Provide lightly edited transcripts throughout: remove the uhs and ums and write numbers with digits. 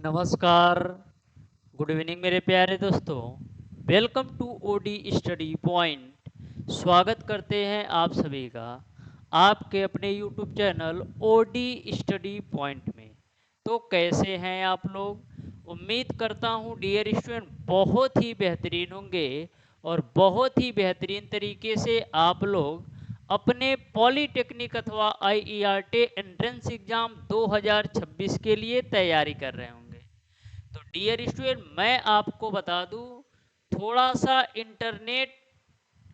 नमस्कार, good evening मेरे प्यारे दोस्तों। Welcome to OD study point. स्वागत करते हैं आप सभी का आपके अपने YouTube channel OD study point में। तो कैसे हैं आप लोग? उम्मीद करता हूँ डियर स्टूडेंट बहुत ही बेहतरीन होंगे और बहुत ही बेहतरीन तरीके से आप लोग अपने पॉलीटेक्निक अथवा आईईआरटी एंट्रेंस एग्जाम 2026 के लिए तैयारी कर रहे होंगे। तो डियर स्टूडेंट मैं आपको बता दूं, थोड़ा सा इंटरनेट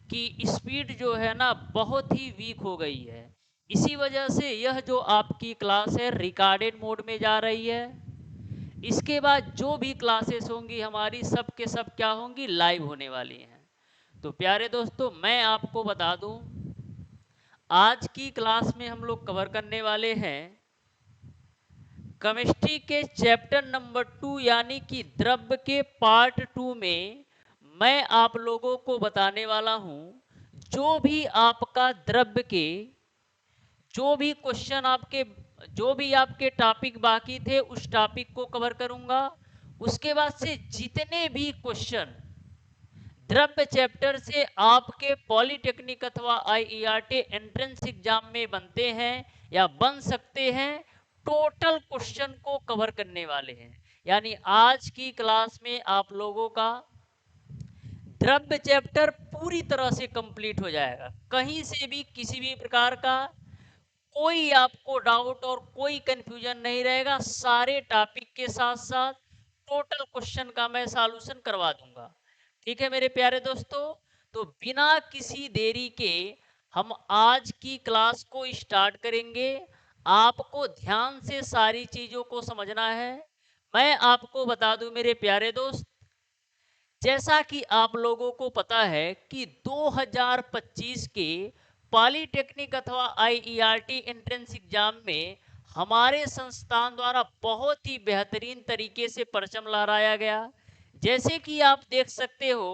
की स्पीड जो है ना बहुत ही वीक हो गई है। इसी वजह से यह जो आपकी क्लास है रिकॉर्डेड मोड में जा रही है। इसके बाद जो भी क्लासेस होंगी हमारी सब के सब क्या होंगी, लाइव होने वाली हैं। तो प्यारे दोस्तों मैं आपको बता दूं, आज की क्लास में हम लोग कवर करने वाले हैं केमिस्ट्री के चैप्टर नंबर 2 यानी कि द्रव्य के पार्ट 2 में मैं आप लोगों को बताने वाला हूं, जो भी आपका द्रव्य के जो भी क्वेश्चन आपके जो भी आपके टॉपिक बाकी थे उस टॉपिक को कवर करूंगा। उसके बाद से जितने भी क्वेश्चन द्रव्य चैप्टर से आपके पॉलीटेक्निक अथवा आईईआरटी एंट्रेंस एग्जाम में बनते हैं या बन सकते हैं, टोटल क्वेश्चन को कवर करने वाले हैं। यानी आज की क्लास में आप लोगों का द्रव्य चैप्टर पूरी तरह से कंप्लीट हो जाएगा। कहीं से भी किसी भी प्रकार का कोई आपको डाउट और कोई कंफ्यूजन नहीं रहेगा। सारे टॉपिक के साथ साथ टोटल क्वेश्चन का मैं सॉल्यूशन करवा दूंगा। ठीक है मेरे प्यारे दोस्तों, तो बिना किसी देरी के हम आज की क्लास को स्टार्ट करेंगे। आपको ध्यान से सारी चीजों को समझना है। मैं आपको बता दूं मेरे प्यारे दोस्त, जैसा कि आप लोगों को पता है कि 2025 के पॉलीटेक्निक अथवा आईईआरटी एंट्रेंस एग्जाम में हमारे संस्थान द्वारा बहुत ही बेहतरीन तरीके से परचम लहराया गया। जैसे कि आप देख सकते हो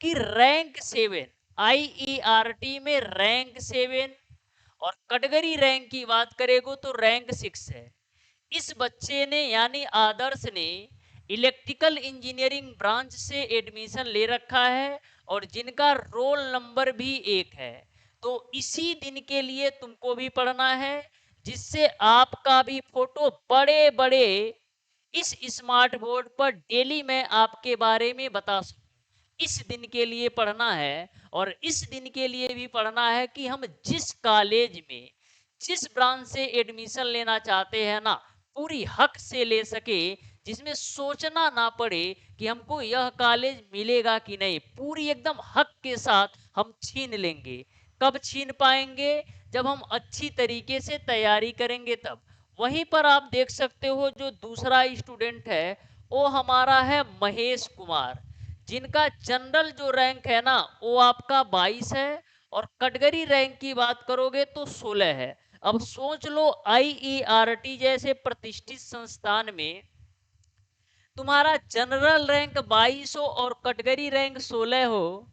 कि रैंक 7 आईईआरटी में रैंक 7 और कैटेगरी रैंक की बात करेगो तो रैंक 6 है। इस बच्चे ने यानी आदर्श ने इलेक्ट्रिकल इंजीनियरिंग ब्रांच से एडमिशन ले रखा है और जिनका रोल नंबर भी 1 है। तो इसी दिन के लिए तुमको भी पढ़ना है, जिससे आपका भी फोटो बड़े बड़े इस स्मार्ट बोर्ड पर डेली मैं आपके बारे में बता सकूं। इस दिन के लिए पढ़ना है और इस दिन के लिए भी पढ़ना है कि हम जिस कॉलेज में जिस ब्रांच से एडमिशन लेना चाहते हैं ना, पूरी हक से ले सके, जिसमें सोचना ना पड़े कि हमको यह कॉलेज मिलेगा कि नहीं। पूरी एकदम हक के साथ हम छीन लेंगे। कब छीन पाएंगे? जब हम अच्छी तरीके से तैयारी करेंगे तब। वहीं पर आप देख सकते हो जो दूसरा स्टूडेंट है वो हमारा है महेश कुमार, जिनका जनरल जो रैंक है ना वो आपका 22 है और कैटेगरी रैंक की बात करोगे तो 16 है। अब सोच लो आईईआरटी जैसे प्रतिष्ठित संस्थान में तुम्हारा जनरल रैंक 22 हो और कैटेगरी रैंक 16 हो,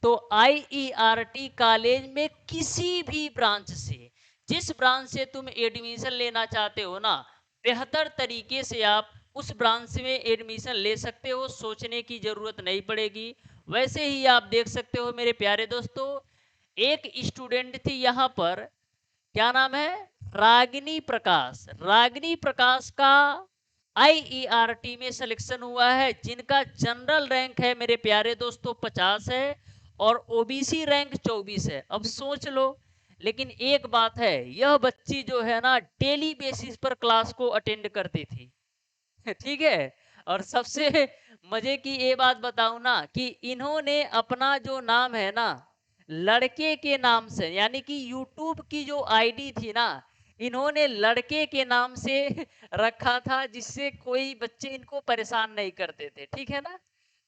तो आईईआरटी कॉलेज में किसी भी ब्रांच से जिस ब्रांच से तुम एडमिशन लेना चाहते हो ना, बेहतर तरीके से आप उस ब्रांच में एडमिशन ले सकते हो। सोचने की जरूरत नहीं पड़ेगी। वैसे ही आप देख सकते हो मेरे प्यारे दोस्तों, एक स्टूडेंट थी यहाँ पर, क्या नाम है, रागिनी प्रकाश। रागिनी प्रकाश का आईईआरटी में सिलेक्शन हुआ है, जिनका जनरल रैंक है मेरे प्यारे दोस्तों 50 है और ओबीसी रैंक 24 है। अब सोच लो, लेकिन एक बात है, यह बच्ची जो है ना डेली बेसिस पर क्लास को अटेंड करती थी। ठीक है। और सबसे मजे की ये बात बताऊं ना कि इन्होंने अपना जो नाम है ना लड़के के नाम से, यानी कि यूट्यूब की जो आईडी थी ना, इन्होंने लड़के के नाम से रखा था, जिससे कोई बच्चे इनको परेशान नहीं करते थे। ठीक है ना।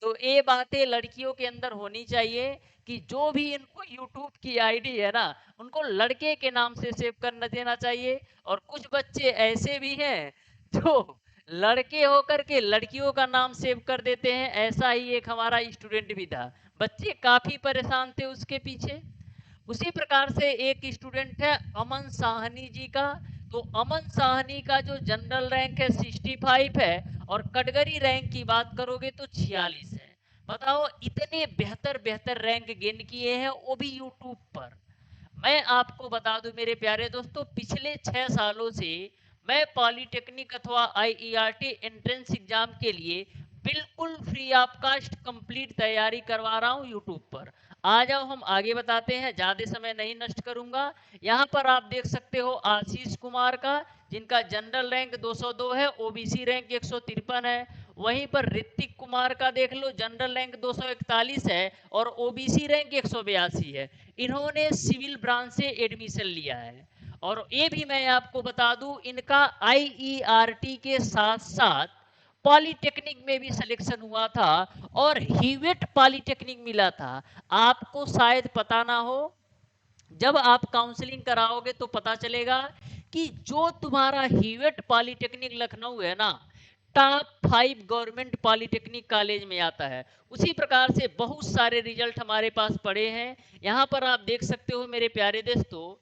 तो ये बातें लड़कियों के अंदर होनी चाहिए कि जो भी इनको यूट्यूब की आईडी है ना उनको लड़के के नाम से सेव करना देना चाहिए। और कुछ बच्चे ऐसे भी हैं जो लड़के होकर के लड़कियों का नाम सेव कर देते हैं। ऐसा ही एक हमारा स्टूडेंट भी था, बच्चे काफी परेशान थे उसके पीछे। उसी प्रकार से एक स्टूडेंट है अमन साहनी जी का। तो अमन साहनी का जो जनरल रैंक है 65 है, और कैटेगरी रैंक की बात करोगे तो 46 है। बताओ, इतने बेहतर बेहतर रैंक गेन किए हैं, वो भी यूट्यूब पर। मैं आपको बता दूं मेरे प्यारे दोस्तों, पिछले 6 सालों से मैं पॉलिटेक्निक अथवा आईईआरटी एंट्रेंस एग्जाम के लिए बिल्कुल फ्री ऑफ कास्ट कंप्लीट तैयारी करवा रहा हूं यूट्यूब पर। आ जाओ हम आगे बताते हैं, ज़्यादा समय नहीं नष्ट करूंगा। यहाँ पर आप देख सकते हो आशीष कुमार का, जिनका जनरल रैंक 202 है, ओबीसी रैंक 153 है। वहीं पर ऋतिक कुमार का देख लो, जनरल रैंक 241 है और ओबीसी रैंक 182 है। इन्होंने सिविल ब्रांच से एडमिशन लिया है। और ये भी मैं आपको बता दूं, इनका आईईआरटी के साथ साथ पॉलिटेक्निक में भी सिलेक्शन हुआ था और हीवेट पॉलिटेक्निक मिला था। आपको शायद पता ना हो, जब आप काउंसलिंग कराओगे तो पता चलेगा कि जो तुम्हारा हीवेट पॉलिटेक्निक लखनऊ है ना, टॉप 5 गवर्नमेंट पॉलिटेक्निक कॉलेज में आता है। उसी प्रकार से बहुत सारे रिजल्ट हमारे पास पड़े हैं। यहाँ पर आप देख सकते हो मेरे प्यारे दोस्तों,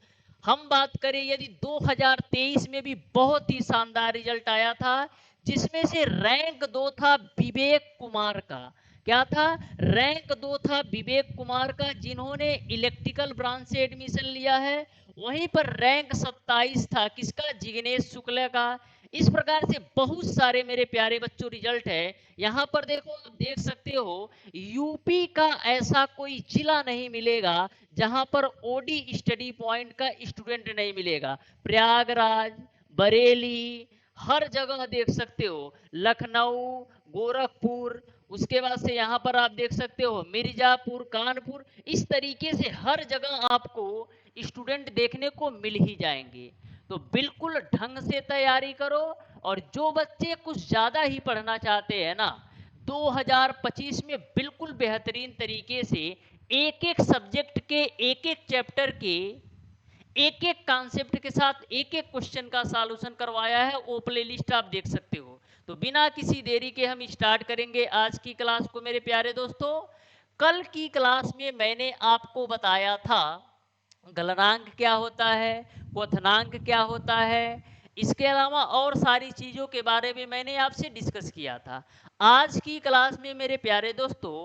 हम बात करें यदि 2023 में भी बहुत ही शानदार रिजल्ट आया था, जिसमें से रैंक 2 था विवेक कुमार का। क्या था? रैंक 2 था विवेक कुमार का, जिन्होंने इलेक्ट्रिकल ब्रांच से एडमिशन लिया है। वहीं पर रैंक 27 था किसका? जिग्नेश शुक्ला का। इस प्रकार से बहुत सारे मेरे प्यारे बच्चों रिजल्ट है। यहाँ पर देखो, आप देख सकते हो, यूपी का ऐसा कोई जिला नहीं मिलेगा जहां पर ओडी स्टडी पॉइंट का स्टूडेंट नहीं मिलेगा। प्रयागराज, बरेली, हर जगह देख सकते हो, लखनऊ, गोरखपुर, उसके बाद से यहाँ पर आप देख सकते हो मिर्जापुर, कानपुर, इस तरीके से हर जगह आपको स्टूडेंट देखने को मिल ही जाएंगे। तो बिल्कुल ढंग से तैयारी करो। और जो बच्चे कुछ ज़्यादा ही पढ़ना चाहते हैं ना, 2025 में बिल्कुल बेहतरीन तरीके से एक एक सब्जेक्ट के, एक एक चैप्टर के, एक एक कॉन्सेप्ट के साथ एक एक क्वेश्चन का सॉल्यूशन करवाया है। वो प्ले लिस्ट आप देख सकते हो। तो बिना किसी देरी के हम स्टार्ट करेंगे आज की क्लास को मेरे प्यारे दोस्तों। कल की क्लास में मैंने आपको बताया था गलनांक क्या होता है, क्वथनांक क्या होता है, इसके अलावा और सारी चीज़ों के बारे में मैंने आपसे डिस्कस किया था। आज की क्लास में मेरे प्यारे दोस्तों,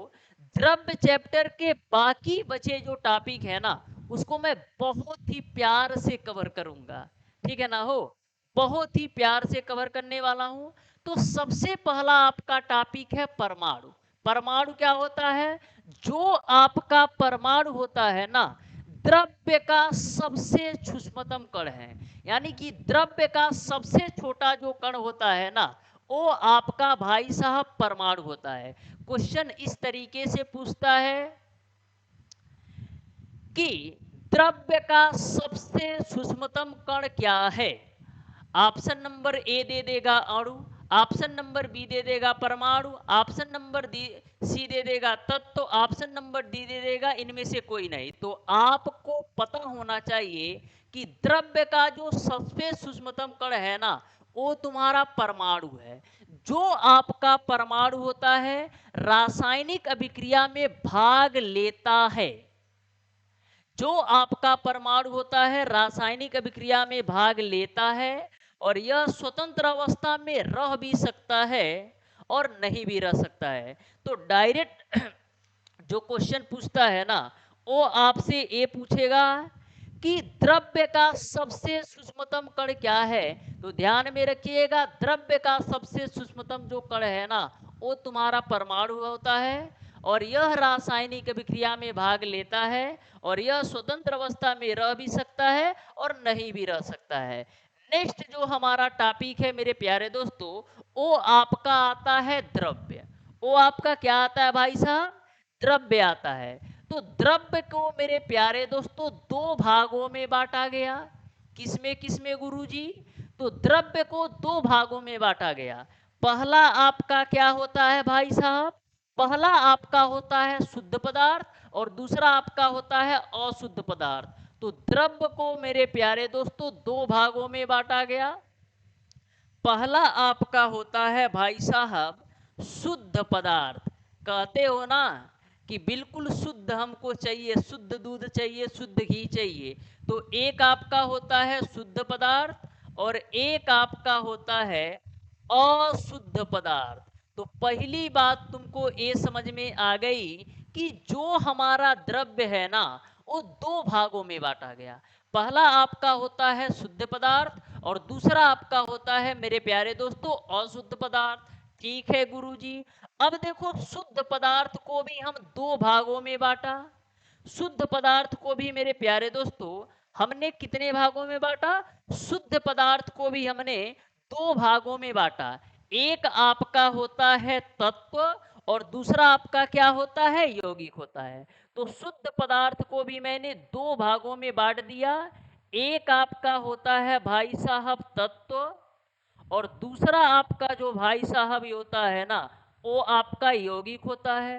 द्रव्य चैप्टर के बाकी बचे जो टॉपिक है ना, उसको मैं बहुत ही प्यार से कवर करूंगा। ठीक है ना हो? बहुत ही प्यार से कवर करने वाला हूं। तो सबसे पहला आपका टॉपिक है परमाणु। परमाणु क्या होता है? जो आपका परमाणु होता है ना, द्रव्य का सबसे सूक्ष्मतम कण है। यानी कि द्रव्य का सबसे छोटा जो कण होता है ना, वो आपका भाई साहब परमाणु होता है। क्वेश्चन इस तरीके से पूछता है कि द्रव्य का सबसे सूक्ष्मतम कण क्या है? ऑप्शन नंबर ए दे देगा अणु, ऑप्शन नंबर बी दे देगा परमाणु, ऑप्शन नंबर सी दे देगा तत्व, ऑप्शन नंबर डी दे देगा इनमें से कोई नहीं। तो आपको पता होना चाहिए कि द्रव्य का जो सबसे सूक्ष्मतम कण है ना, वो तुम्हारा परमाणु है। जो आपका परमाणु होता है, रासायनिक अभिक्रिया में भाग लेता है। जो आपका परमाणु होता है, रासायनिक अभिक्रिया में भाग लेता है, और यह स्वतंत्र अवस्था में रह भी सकता है और नहीं भी रह सकता है। तो डायरेक्ट जो क्वेश्चन पूछता है ना, वो आपसे ये पूछेगा कि द्रव्य का सबसे सूक्ष्मतम कण क्या है। तो ध्यान में रखिएगा, द्रव्य का सबसे सूक्ष्मतम जो कण है ना, वो तुम्हारा परमाणु होता है, और यह रासायनिक अभिक्रिया में भाग लेता है, और यह स्वतंत्र अवस्था में रह भी सकता है और नहीं भी रह सकता है। नेक्स्ट जो हमारा टॉपिक है मेरे प्यारे दोस्तों, वो आपका आता है द्रव्य। वो आपका क्या आता है भाई साहब? द्रव्य आता है। तो द्रव्य को मेरे प्यारे दोस्तों दो भागों में बांटा गया। किसमें किसमें गुरुजी? तो द्रव्य को दो भागों में बांटा गया। पहला आपका क्या होता है भाई साहब? पहला आपका होता है शुद्ध पदार्थ, और दूसरा आपका होता है अशुद्ध पदार्थ। तो द्रव्य को मेरे प्यारे दोस्तों दो भागों में बांटा गया। पहला आपका होता है भाई साहब शुद्ध पदार्थ। कहते हो ना कि बिल्कुल शुद्ध हमको चाहिए, शुद्ध दूध चाहिए, शुद्ध घी चाहिए। तो एक आपका होता है शुद्ध पदार्थ, और एक आपका होता है अशुद्ध पदार्थ। तो पहली बात तुमको ये समझ में आ गई कि जो हमारा द्रव्य है ना, वो दो भागों में बांटा गया। पहला आपका होता है शुद्ध पदार्थ और दूसरा आपका होता है मेरे प्यारे दोस्तों अशुद्ध पदार्थ। ठीक है गुरुजी। अब देखो शुद्ध पदार्थ को भी हम दो भागों में बांटा। शुद्ध पदार्थ को भी मेरे प्यारे दोस्तों हमने कितने भागों में बांटा? शुद्ध पदार्थ को भी हमने दो भागों में बांटा। एक आपका होता है तत्व और दूसरा आपका क्या होता है? यौगिक होता है। तो शुद्ध पदार्थ को भी मैंने दो भागों में बांट दिया। एक आपका होता है भाई साहब तत्व और दूसरा आपका जो भाई साहब होता है ना, वो आपका यौगिक होता है।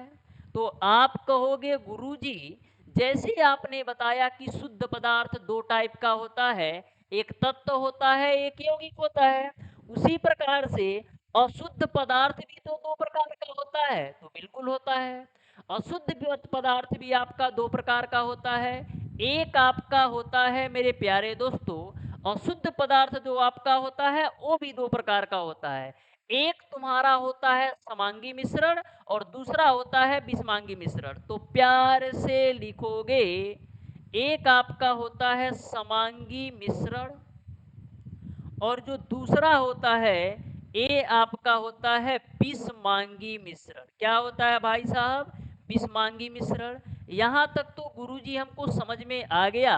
तो आप कहोगे गुरुजी जैसे आपने बताया कि शुद्ध पदार्थ दो टाइप का होता है, एक तत्व होता है एक यौगिक होता है, उसी प्रकार से अशुद्ध पदार्थ भी तो दो प्रकार का होता है। तो बिल्कुल होता है। अशुद्ध पदार्थ भी आपका दो प्रकार का होता है। एक आपका होता है मेरे प्यारे दोस्तों अशुद्ध पदार्थ जो आपका होता है वो भी दो प्रकार का होता है। एक तुम्हारा होता है समांगी मिश्रण और दूसरा होता है विषमांगी मिश्रण। तो प्यार से लिखोगे एक आपका होता है समांगी मिश्रण और जो दूसरा होता है ये आपका होता है विषमांगी मिश्रण। क्या होता है भाई साहब? विषमांगी मिश्रण। यहाँ तक तो गुरुजी हमको समझ में आ गया।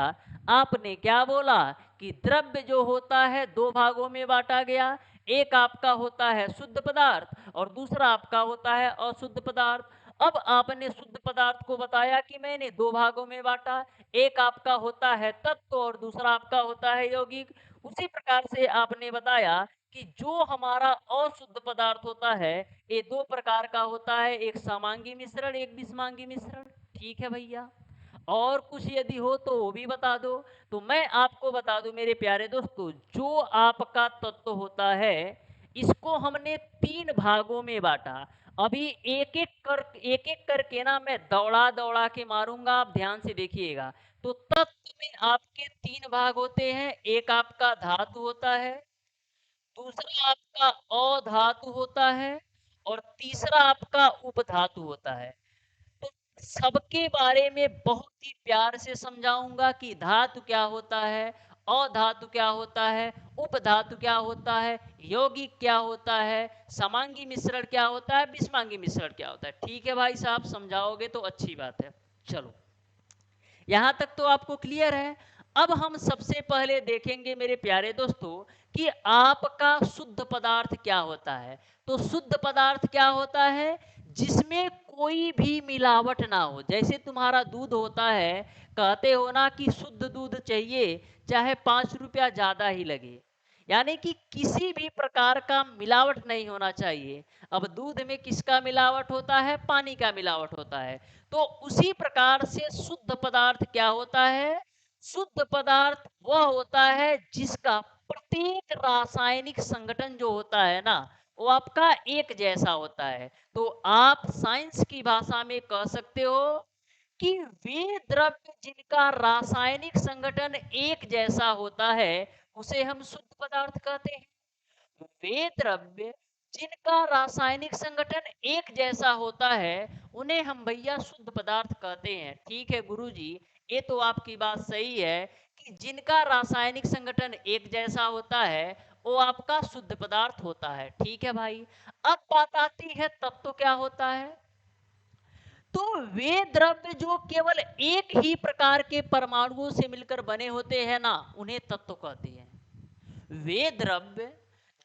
आपने क्या बोला कि द्रव्य जो होता है दो भागों में बांटा गया। एक आपका होता है शुद्ध पदार्थ और दूसरा आपका होता है अशुद्ध पदार्थ। अब आपने शुद्ध पदार्थ को बताया कि मैंने दो भागों में बांटा। एक आपका होता है तत्व और दूसरा आपका होता है यौगिक। उसी प्रकार से आपने बताया कि जो हमारा अशुद्ध पदार्थ होता है ये दो प्रकार का होता है, एक समांगी मिश्रण एक विषमांगी मिश्रण। ठीक है भैया। और कुछ यदि हो तो वो भी बता दो। तो मैं आपको बता दूं मेरे प्यारे दोस्तों जो आपका तत्व होता है इसको हमने तीन भागों में बांटा। अभी एक एक करके ना मैं दौड़ा दौड़ा के मारूंगा, आप ध्यान से देखिएगा। तो तत्व में आपके तीन भाग होते हैं। एक आपका धातु होता है, दूसरा आपका अधातु होता है और तीसरा आपका उपधातु होता है। तो सबके बारे में बहुत ही प्यार से समझाऊंगा कि धातु क्या होता है, अधातु क्या होता है, उपधातु क्या होता है, यौगिक क्या होता है, समांगी मिश्रण क्या होता है, विषमांगी मिश्रण क्या होता है। ठीक है भाई साहब, समझाओगे तो अच्छी बात है। चलो यहां तक तो आपको क्लियर है। अब हम सबसे पहले देखेंगे मेरे प्यारे दोस्तों कि आपका शुद्ध पदार्थ क्या होता है। तो शुद्ध पदार्थ क्या होता है? जिसमें कोई भी मिलावट ना हो। जैसे तुम्हारा दूध होता है, कहते हो ना कि शुद्ध दूध चाहिए चाहे 5 रुपया ज्यादा ही लगे, यानी कि किसी भी प्रकार का मिलावट नहीं होना चाहिए। अब दूध में किसका मिलावट होता है? पानी का मिलावट होता है। तो उसी प्रकार से शुद्ध पदार्थ क्या होता है? शुद्ध पदार्थ वह होता है जिसका प्रत्येक रासायनिक संगठन जो होता है ना वो आपका एक जैसा होता है। तो आप साइंस की भाषा में कह सकते हो कि वे द्रव्य जिनका रासायनिक संगठन एक जैसा होता है उसे हम शुद्ध पदार्थ कहते हैं। वे द्रव्य जिनका रासायनिक संगठन एक जैसा होता है उन्हें हम भैया शुद्ध पदार्थ कहते हैं। ठीक है गुरुजी, ये तो आपकी बात सही है कि जिनका रासायनिक संगठन एक जैसा होता है वो आपका शुद्ध पदार्थ होता है। ठीक है भाई। अब बात आती है तत्व क्या होता है। तो वे द्रव्य जो केवल एक ही प्रकार के परमाणुओं से मिलकर बने होते हैं ना उन्हें तत्व कहते हैं। वे द्रव्य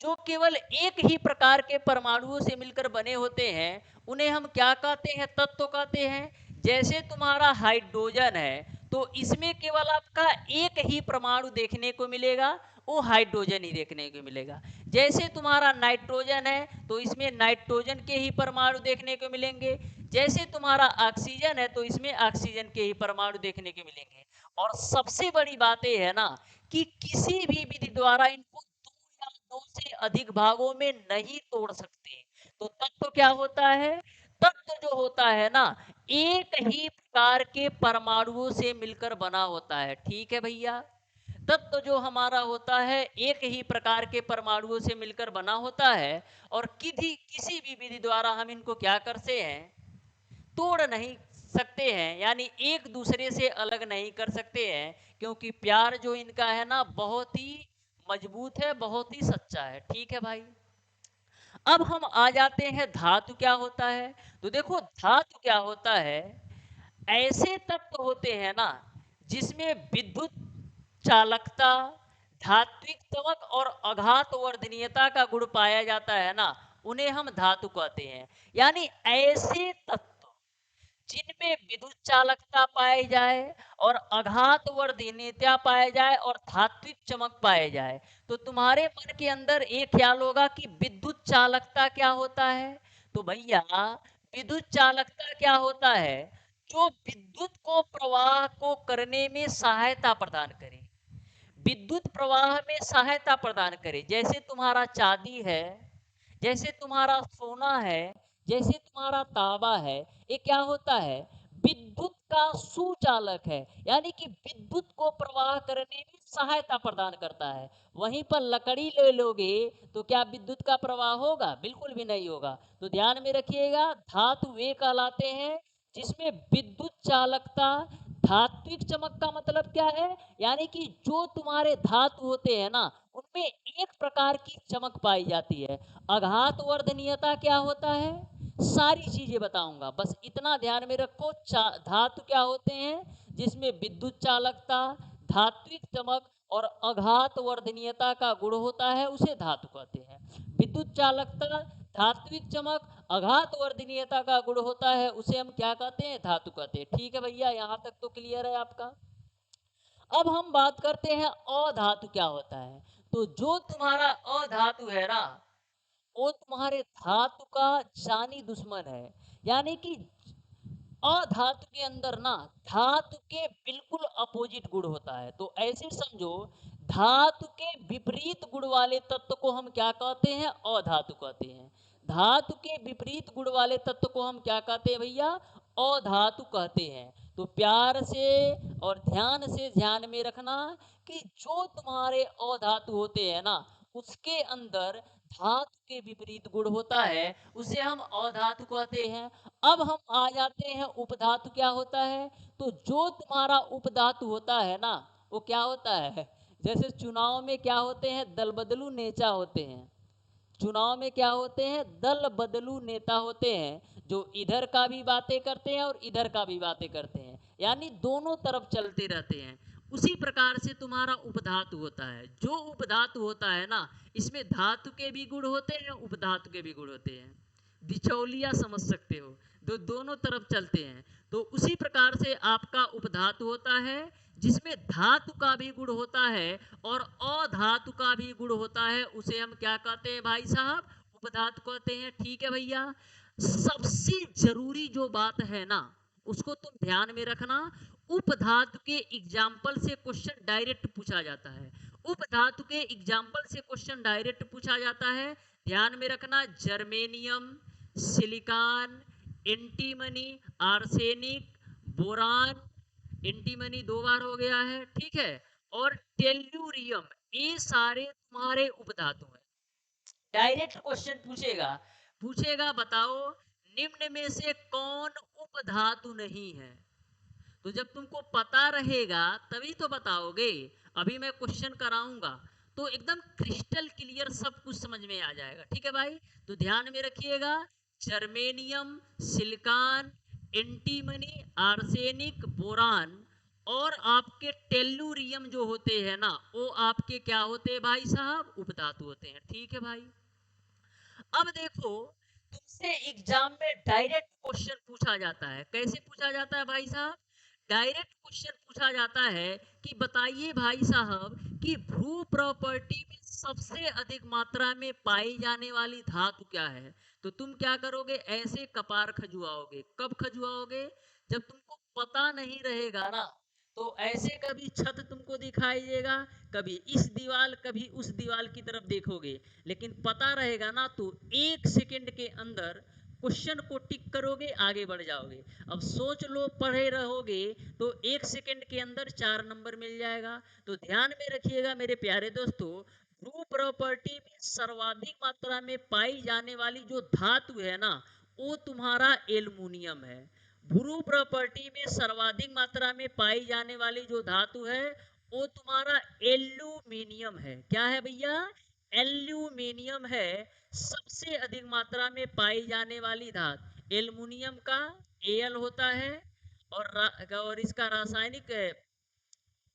जो केवल एक ही प्रकार के परमाणुओं से मिलकर बने होते हैं उन्हें हम क्या कहते हैं? तत्व कहते हैं। जैसे तुम्हारा हाइड्रोजन है तो इसमें केवल आपका एक ही परमाणु देखने को मिलेगा, वो हाइड्रोजन ही देखने को मिलेगा। जैसे तुम्हारा नाइट्रोजन है तो इसमें नाइट्रोजन के ही परमाणु देखने को मिलेंगे। जैसे तुम्हारा ऑक्सीजन है तो इसमें ऑक्सीजन के ही परमाणु देखने को मिलेंगे। और सबसे बड़ी बात यह है ना कि किसी भी विधि द्वारा इनको दो या दो से अधिक भागों में नहीं तोड़ सकते। तो तत्व क्या होता है? तत्व जो होता है ना एक ही प्रकार के परमाणुओं से मिलकर बना होता है। ठीक है भैया। तत्व जो हमारा होता है एक ही प्रकार के परमाणुओं से मिलकर बना होता है, और किसी भी विधि द्वारा हम इनको क्या करते हैं, तोड़ नहीं सकते हैं, यानी एक दूसरे से अलग नहीं कर सकते हैं, क्योंकि प्यार जो इनका है ना बहुत ही मजबूत है, बहुत ही सच्चा है। ठीक है भाई। अब हम आ जाते हैं धातु क्या होता है। तो देखो धातु क्या होता है, ऐसे तत्व होते हैं ना जिसमें विद्युत चालकता, धात्विक चमक और अघात वर्धनीयता का गुण पाया जाता है ना, उन्हें हम धातु कहते हैं। यानी ऐसे तत्व जिनमें विद्युत चालकता पाई जाए और अघात वर्धनीयता पाए जाए और धात्विक चमक पाए जाए। तो तुम्हारे मन के अंदर एक ख्याल होगा कि विद्युत चालकता क्या होता है। तो भैया विद्युत चालकता क्या होता है, जो विद्युत को प्रवाह को करने में सहायता प्रदान करे, विद्युत प्रवाह में सहायता प्रदान करे। जैसे तुम्हारा चांदी है, जैसे तुम्हारा सोना है, जैसे तुम्हारा तांबा है, ये क्या होता है, विद्युत का सुचालक है, यानी कि विद्युत को प्रवाह करने में सहायता प्रदान करता है। वहीं पर लकड़ी ले लोगे तो क्या विद्युत का प्रवाह होगा, बिल्कुल भी नहीं होगा। तो ध्यान में रखिएगा, धातु वे कहलाते हैं जिसमें विद्युत चालकता, धात्विक चमक का मतलब क्या है, यानी कि जो तुम्हारे धातु होते हैं ना उनमें एक प्रकार की चमक पाई जाती है। अघात वर्धनीयता क्या होता है, सारी चीजें बताऊंगा, बस इतना ध्यान में रखो। धातु क्या होते हैं, जिसमें विद्युत चालकता, धात्विक चमक और अघात वर्धनीयता का गुण होता है, उसे धातु कहते हैं। विद्युत चालकता, धात्विक चमक, अघात वर्धनीयता का गुण होता है, उसे हम क्या कहते हैं, धातु कहते हैं। ठीक है भैया, यहां तक तो क्लियर है आपका। अब हम बात करते हैं अधातु क्या होता है। तो जो तुम्हारा अधातु है ना, वो तुम्हारे धातु का जानी दुश्मन है। यानी कि अधातु के अंदर ना धातु के बिल्कुल अपोजिट गुण होता है। तो ऐसे समझो, धातु के विपरीत गुण वाले तत्व को हम क्या कहते हैं, अधातु कहते हैं। धातु के विपरीत गुण वाले तत्व को हम क्या कहते हैं भैया, अधातु कहते हैं। तो प्यार से और ध्यान से ध्यान में रखना कि जो तुम्हारे अधातु होते हैं ना, उसके अंदर धातु के विपरीत गुण होता है, उसे हम अधातु कहते हैं। अब हम आ जाते हैं उपधातु क्या होता है। तो जो तुम्हारा उपधातु होता है ना, वो क्या होता है, जैसे चुनाव में क्या होते हैं, दल बदलू नेता होते हैं। चुनाव में क्या होते हैं, दल बदलू नेता होते हैं, जो इधर का भी बातें करते हैं और इधर का भी बातें करते हैं, यानी दोनों तरफ चलते रहते हैं। उसी प्रकार से तुम्हारा उपधातु होता है। जो उपधातु होता है ना, इसमें धातु के भी गुण होते हैं, उपधातु के भी गुण होते हैं। बिचौलिया समझ सकते हो, तो दोनों तरफ चलते हैं। तो उसी प्रकार से आपका उपधातु होता है, जिसमें धातु का भी गुण होता है और अधातु का भी गुण होता है, उसे हम क्या कहते हैं भाई साहब, उपधातु कहते हैं। ठीक है भैया। सबसे जरूरी जो बात है ना, उसको तुम ध्यान में रखना। उपधातु के एग्जाम्पल से क्वेश्चन डायरेक्ट पूछा जाता है। उपधातु के एग्जाम्पल से क्वेश्चन डायरेक्ट पूछा जाता है, ध्यान में रखना। Germanium, silicon, antimony, arsenic, boron, antimony दो बार हो गया है, ठीक है, और टेल्यूरियम, ये सारे तुम्हारे उपधातु हैं। डायरेक्ट क्वेश्चन पूछेगा, पूछेगा बताओ निम्न में से कौन उपधातु नहीं है। तो जब तुमको पता रहेगा तभी तो बताओगे। अभी मैं क्वेश्चन कराऊंगा तो एकदम क्रिस्टल क्लियर सब कुछ समझ में आ जाएगा। ठीक है भाई, तो ध्यान में रखिएगा। Germanium, silicon, antimony, arsenic, boron और आपके टेल्लुरियम जो होते हैं ना, वो आपके क्या होते हैं भाई साहब, उपधातु होते हैं। ठीक है भाई। अब देखो, तुमसे एग्जाम में डायरेक्ट क्वेश्चन पूछा जाता है। कैसे पूछा जाता है भाई साहब, डायरेक्ट क्वेश्चन पूछा जाता है कि बताइए भाई साहब कि भू प्रॉपर्टी में सबसे अधिक मात्रा में पाई जाने वाली धातु क्या है। तो तुम क्या करोगे, ऐसे कपार खजुआओगे। कब खजुआओगे, जब तुमको पता नहीं रहेगा ना, तो ऐसे कभी छत तुमको दिखाई देगा, कभी इस दीवार कभी उस दीवार की तरफ देखोगे, लेकिन पता रहेगा ना तो 1 सेकंड के अंदर क्वेश्चन को टिक करोगे आगे बढ़ जाओगे। अब सोच लो, पढ़े रहोगे तो 1 सेकंड के अंदर 4 नंबर मिल जाएगा। तो ध्यान में रखिएगा मेरे प्यारे दोस्तों, भू प्रॉपर्टी में सर्वाधिक मात्रा में पाई जाने वाली जो धातु है ना, वो तुम्हारा एल्युमिनियम है। भू प्रॉपर्टी में सर्वाधिक मात्रा में पाई जाने वाली जो धातु है वो तुम्हारा एल्यूमिनियम है। क्या है भैया? एल्यूमिनियम है। सबसे अधिक मात्रा में पाई जाने वाली धातु एल्युमिनियम का Al होता है। और इसका रासायनिक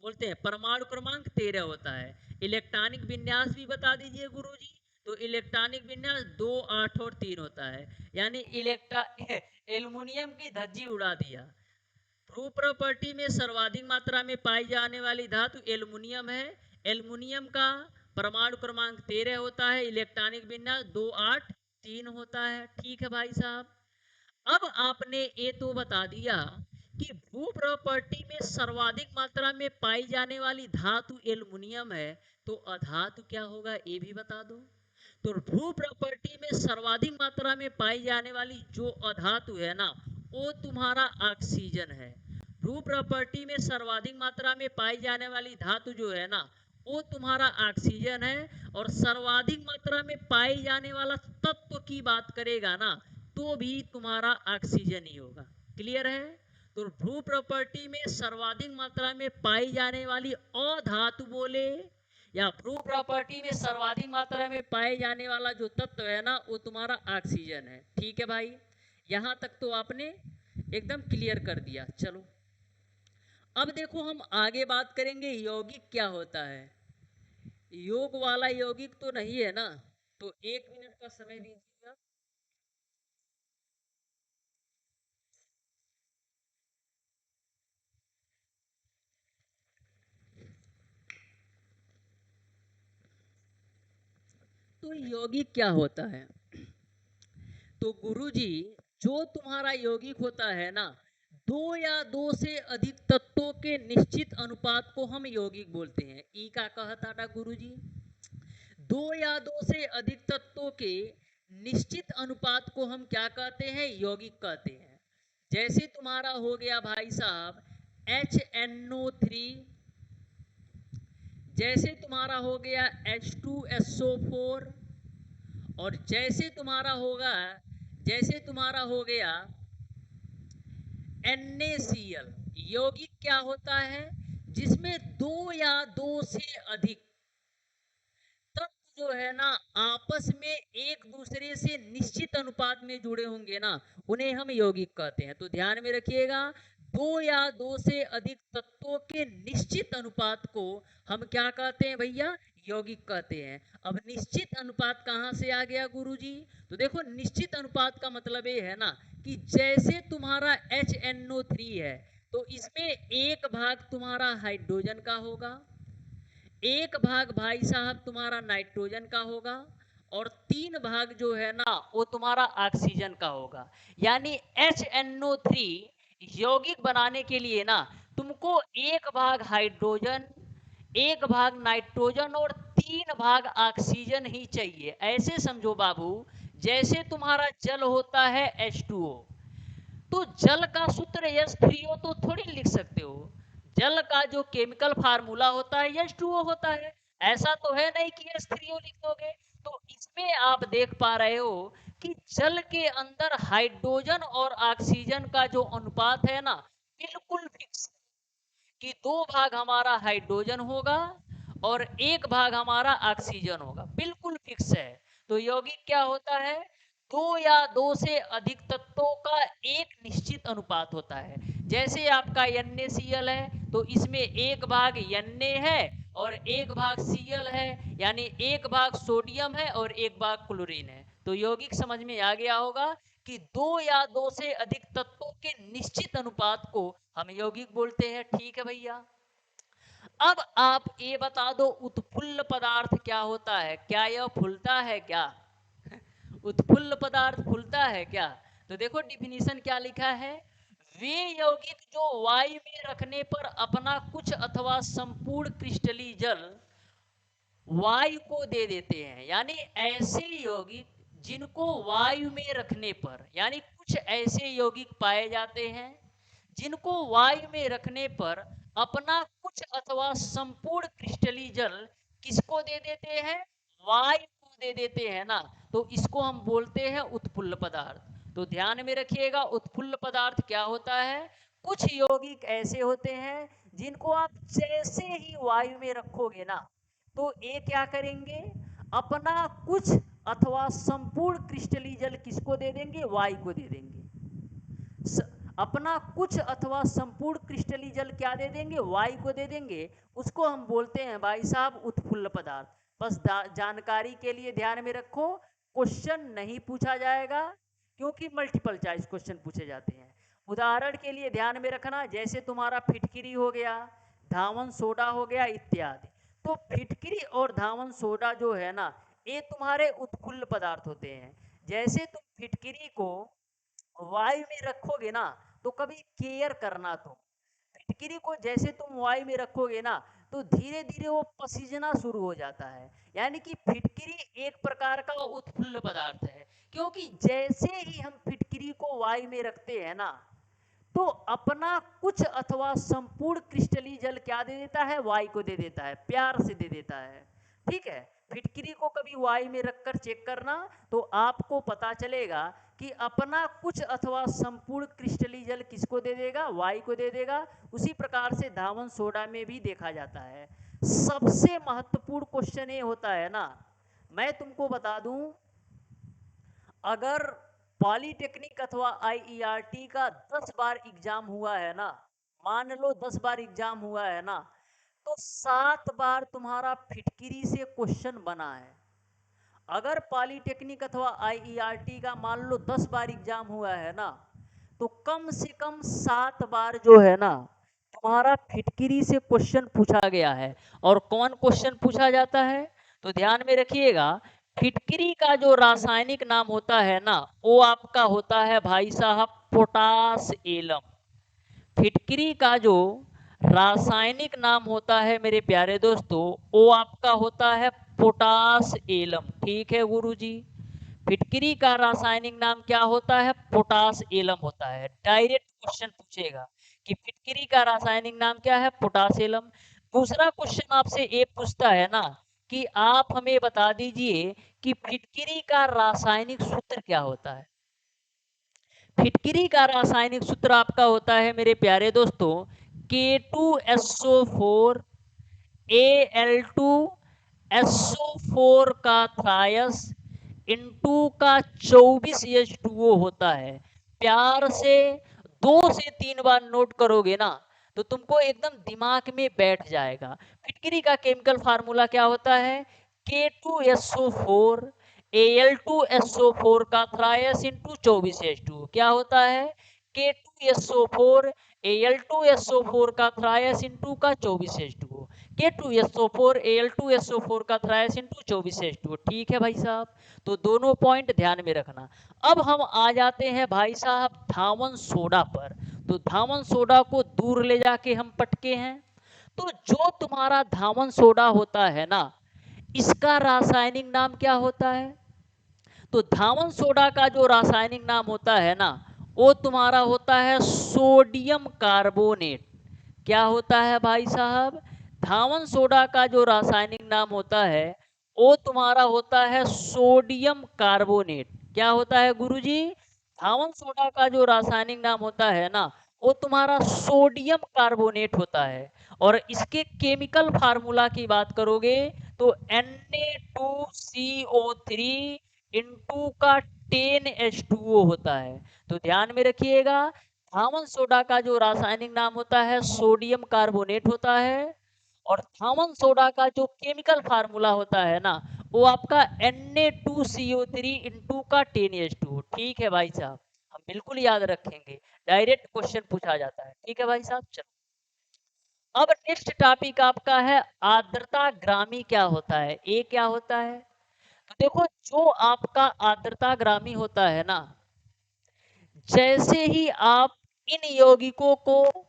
बोलते हैं परमाणु क्रमांक 13 होता है। इलेक्ट्रॉनिक विन्यास भी बता दीजिए गुरुजी। तो इलेक्ट्रॉनिक विन्यास 2, 8 और 3 होता है। यानी इलेक्ट्रा एल्युमिनियम की धज्जी उड़ा दिया। भू प्रॉपर्टी में सर्वाधिक मात्रा में पाई जाने वाली धातु एल्युमिनियम है। एल्युमिनियम का परमाणु क्रमांक 13 होता है। इलेक्ट्रॉनिक विन्यास 2, 8, 3 होता है। ठीक है भाई साहब। अब आपने ये तो बता दिया कि भू प्रॉपर्टी में सर्वाधिक मात्रा में पाई जाने वाली धातु एल्युमिनियम है। तो अधातु क्या होगा ये भी बता दो। तो भू प्रॉपर्टी में सर्वाधिक मात्रा में पाई जाने वाली जो अधातु है ना, वो तुम्हारा ऑक्सीजन है। भू प्रॉपर्टी में सर्वाधिक मात्रा में पाई जाने वाली धातु जो है ना, वो तुम्हारा ऑक्सीजन है। और सर्वाधिक मात्रा में पाई जाने वाला तत्व की बात करेगा ना, तो भी तुम्हारा ऑक्सीजन ही होगा। क्लियर है? तो भू प्रॉपर्टी में सर्वाधिक मात्रा में पाई जाने वाली अधातु बोले या भू प्रॉपर्टी में सर्वाधिक मात्रा में पाए जाने वाला जो तत्व है ना, वो तुम्हारा ऑक्सीजन है। ठीक है भाई, यहां तक तो आपने एकदम क्लियर कर दिया। चलो अब देखो, हम आगे बात करेंगे यौगिक क्या होता है। योग वाला यौगिक तो नहीं है ना, तो 1 मिनट का समय दीजिएगा। तो यौगिक क्या होता है? तो गुरुजी, जो तुम्हारा यौगिक होता है ना, 2 या 2 से अधिक तत्वों के निश्चित अनुपात को हम यौगिक बोलते हैं। ई का कहता था गुरुजी, 2 या 2 से अधिक तत्वों के निश्चित अनुपात को हम क्या कहते हैं? यौगिक कहते हैं। जैसे तुम्हारा हो गया भाई साहब HNO3, जैसे तुम्हारा हो गया H2SO4, और जैसे तुम्हारा हो गया NaCl। यौगिक क्या होता है? जिसमें 2 या 2 से अधिक तत्व जो है ना, आपस में एक दूसरे से निश्चित अनुपात में जुड़े होंगे ना, उन्हें हम यौगिक कहते हैं। तो ध्यान में रखिएगा, 2 या 2 से अधिक तत्वों के निश्चित अनुपात को हम क्या कहते हैं भैया? यौगिक कहते हैं। अब निश्चित अनुपात कहाँ से आ गया गुरुजी? तो देखो, निश्चित अनुपात का मतलब ये है ना कि जैसे तुम्हारा HNO3 है, तो इसमें 1 भाग तुम्हारा हाइड्रोजन का होगा, 1 भाग भाई साहब तुम्हारा नाइट्रोजन का होगा, और 3 भाग जो है ना, वो तुम्हारा ऑक्सीजन का होगा। यानी HNO3 यौगिक बनाने के लिए ना तुमको 1 भाग हाइड्रोजन, 1 भाग नाइट्रोजन और 3 भाग ऑक्सीजन ही चाहिए। ऐसे समझो बाबू, जैसे तुम्हारा जल होता है H2O, तो जल का सूत्र H3O तो थोड़ी लिख सकते हो। जल का जो केमिकल फार्मूला होता है H2O होता है। ऐसा तो है नहीं कि H3O लिख दोगे। तो इसमें आप देख पा रहे हो कि जल के अंदर हाइड्रोजन और ऑक्सीजन का जो अनुपात है ना, बिल्कुल फिक्स, कि 2 भाग हमारा हाइड्रोजन होगा और 1 भाग हमारा ऑक्सीजन होगा, बिल्कुल फिक्स है। तो यौगिक क्या होता है? 2 या 2 से अधिक तत्वों का एक निश्चित अनुपात होता है। जैसे आपका NaCl है, तो इसमें 1 भाग Na है और 1 भाग Cl है, यानी 1 भाग सोडियम है और 1 भाग क्लोरीन है। तो यौगिक समझ में आ गया होगा कि 2 या 2 से अधिक तत्वों के निश्चित अनुपात को हम यौगिक बोलते हैं। ठीक है भैया। अब आप ये बता दो, उत्फुल्ल पदार्थ क्या होता है? क्या यह फूलता है क्या? उत्फुल्ल पदार्थ फूलता है क्या? तो देखो डिफिनीशन क्या लिखा है, वे यौगिक जो वायु में रखने पर अपना कुछ अथवा संपूर्ण क्रिस्टलीय जल वायु को दे देते हैं। यानी ऐसे यौगिक जिनको वायु में रखने पर, यानी कुछ ऐसे यौगिक पाए जाते हैं जिनको वायु में रखने पर अपना कुछ अथवा संपूर्ण क्रिस्टली जल किसको दे देते हैं, वायु को दे देते हैं ना, तो इसको हम बोलते हैं उत्फुल्ल पदार्थ। तो ध्यान में रखिएगा, उत्फुल्ल पदार्थ क्या होता है, कुछ यौगिक ऐसे होते हैं जिनको आप जैसे ही वायु में रखोगे ना, तो ये क्या करेंगे, अपना कुछ अथवा संपूर्ण क्रिस्टली जल किसको दे देंगे, वायु को दे देंगे। अपना कुछ अथवा संपूर्ण क्रिस्टली जल क्या दे देंगे, वायु को दे देंगे। उसको हम बोलते हैं भाई साहब उत्फुल्ल पदार्थ। बस जानकारी के लिए ध्यान में रखो, क्वेश्चन नहीं पूछा जाएगा क्योंकि मल्टीपल चॉइस क्वेश्चन पूछे जाते हैं। उदाहरण के लिए ध्यान में रखना, जैसे तुम्हारा फिटकिरी हो गया, धावन सोडा हो गया इत्यादि। तो फिटकिरी और धावन सोडा जो है ना, ये तुम्हारे उत्फुल्ल पदार्थ होते हैं। जैसे तुम फिटकिरी को वायु में रखोगे ना, तो कभी केयर करना, तुम फिटकिरी को जैसे तुम वायु में रखोगे ना, तो धीरे धीरे वो पसीजना शुरू हो जाता है। यानी कि फिटकिरी एक प्रकार का उत्फुल्ल पदार्थ है, क्योंकि जैसे ही हम फिटकिरी को वायु में रखते हैं ना, तो अपना कुछ अथवा संपूर्ण क्रिस्टली जल क्या दे देता है, वायु को दे देता है, प्यार से दे देता है। ठीक है, फिटकिरी को कभी वायु में रखकर चेक करना, तो आपको पता चलेगा कि अपना कुछ अथवा संपूर्ण क्रिस्टली जल किसको दे देगा, वायु को दे देगा। उसी प्रकार से धावन सोडा में भी देखा जाता है। सबसे महत्वपूर्ण क्वेश्चन ये होता है ना, मैं तुमको बता दूं, अगर पॉलीटेक्निक अथवा आईईआरटी का 10 बार एग्जाम हुआ है ना, मान लो 10 बार एग्जाम हुआ है ना, तो 7 बार तुम्हारा फिटकिरी से क्वेश्चन बना है। अगर पॉलीटेक्निक अथवा आईईआरटी का मान लो 10 बार एग्जाम हुआ है ना, तो कम से कम 7 बार जो है ना, तुम्हारा फिटकिरी से क्वेश्चन पूछा गया है। और कौन क्वेश्चन पूछा जाता है, तो ध्यान में रखिएगा, फिटकिरी का जो रासायनिक नाम होता है ना, वो आपका होता है भाई साहब पोटास एलम। फिटकिरी का जो रासायनिक नाम होता है मेरे प्यारे दोस्तों, वो आपका होता है पोटास एलम। ठीक है गुरुजी, फिटकिरी का रासायनिक नाम क्या होता है, पोटास एलम होता है। डायरेक्ट क्वेश्चन पूछेगा कि फिटकिरी का रासायनिक नाम क्या है, पोटास एलम। दूसरा क्वेश्चन आपसे ये पूछता है ना कि आप हमें बता दीजिए कि फिटकिरी का रासायनिक सूत्र क्या होता है। फिटकिरी का रासायनिक सूत्र आपका होता है मेरे प्यारे दोस्तों K2SO4 Al2SO4 का थ्रायस इंटू का 24H2O होता है। प्यार से 2 से 3 बार नोट करोगे ना, तो तुमको एकदम दिमाग में बैठ जाएगा। फिटकिरी का केमिकल फार्मूला क्या होता है, K2SO4 Al2SO4 का थ्रायस इंटू 24H2O क्या होता है, K2SO4 Al2SO4 का थ्रायस इंटू का 24H2O, K2SO4 Al2SO4 का थ्रायस इंटू 24H2O। ठीक है भाई साहब, तो दोनों पॉइंट ध्यान में रखना। अब हम आ जाते हैं भाई साहब धावन सोडा पर। तो धावन सोडा को दूर ले जाके हम पटके हैं। तो जो तुम्हारा धावन सोडा होता है ना, इसका रासायनिक नाम क्या होता है, तो धावन सोडा का जो रासायनिक नाम होता है ना, वो तुम्हारा होता है सोडियम कार्बोनेट। क्या होता है भाई साहब, धावन सोडा का जो रासायनिक नाम होता है वो तुम्हारा होता है सोडियम कार्बोनेट। क्या होता है गुरुजी, धावन सोडा का जो रासायनिक नाम होता है ना, वो तुम्हारा सोडियम कार्बोनेट होता है। और इसके केमिकल फार्मूला की बात करोगे तो Na2CO3 इंटू का 10H2O होता है। तो ध्यान में रखिएगा, धावन सोडा का जो रासायनिक नाम होता है सोडियम कार्बोनेट होता है, और धावन सोडा का जो केमिकल फार्मूला होता है ना, वो आपका Na2CO3 इंटू का 10H2O। ठीक है भाई साहब, हम बिल्कुल याद रखेंगे, डायरेक्ट क्वेश्चन पूछा जाता है। ठीक है भाई साहब, चलो अब नेक्स्ट टॉपिक आपका है आर्द्रता ग्रामी क्या होता है, ये क्या होता है। तो देखो, जो आपका आर्द्रता ग्रामी होता है ना, जैसे ही आप इन यौगिकों को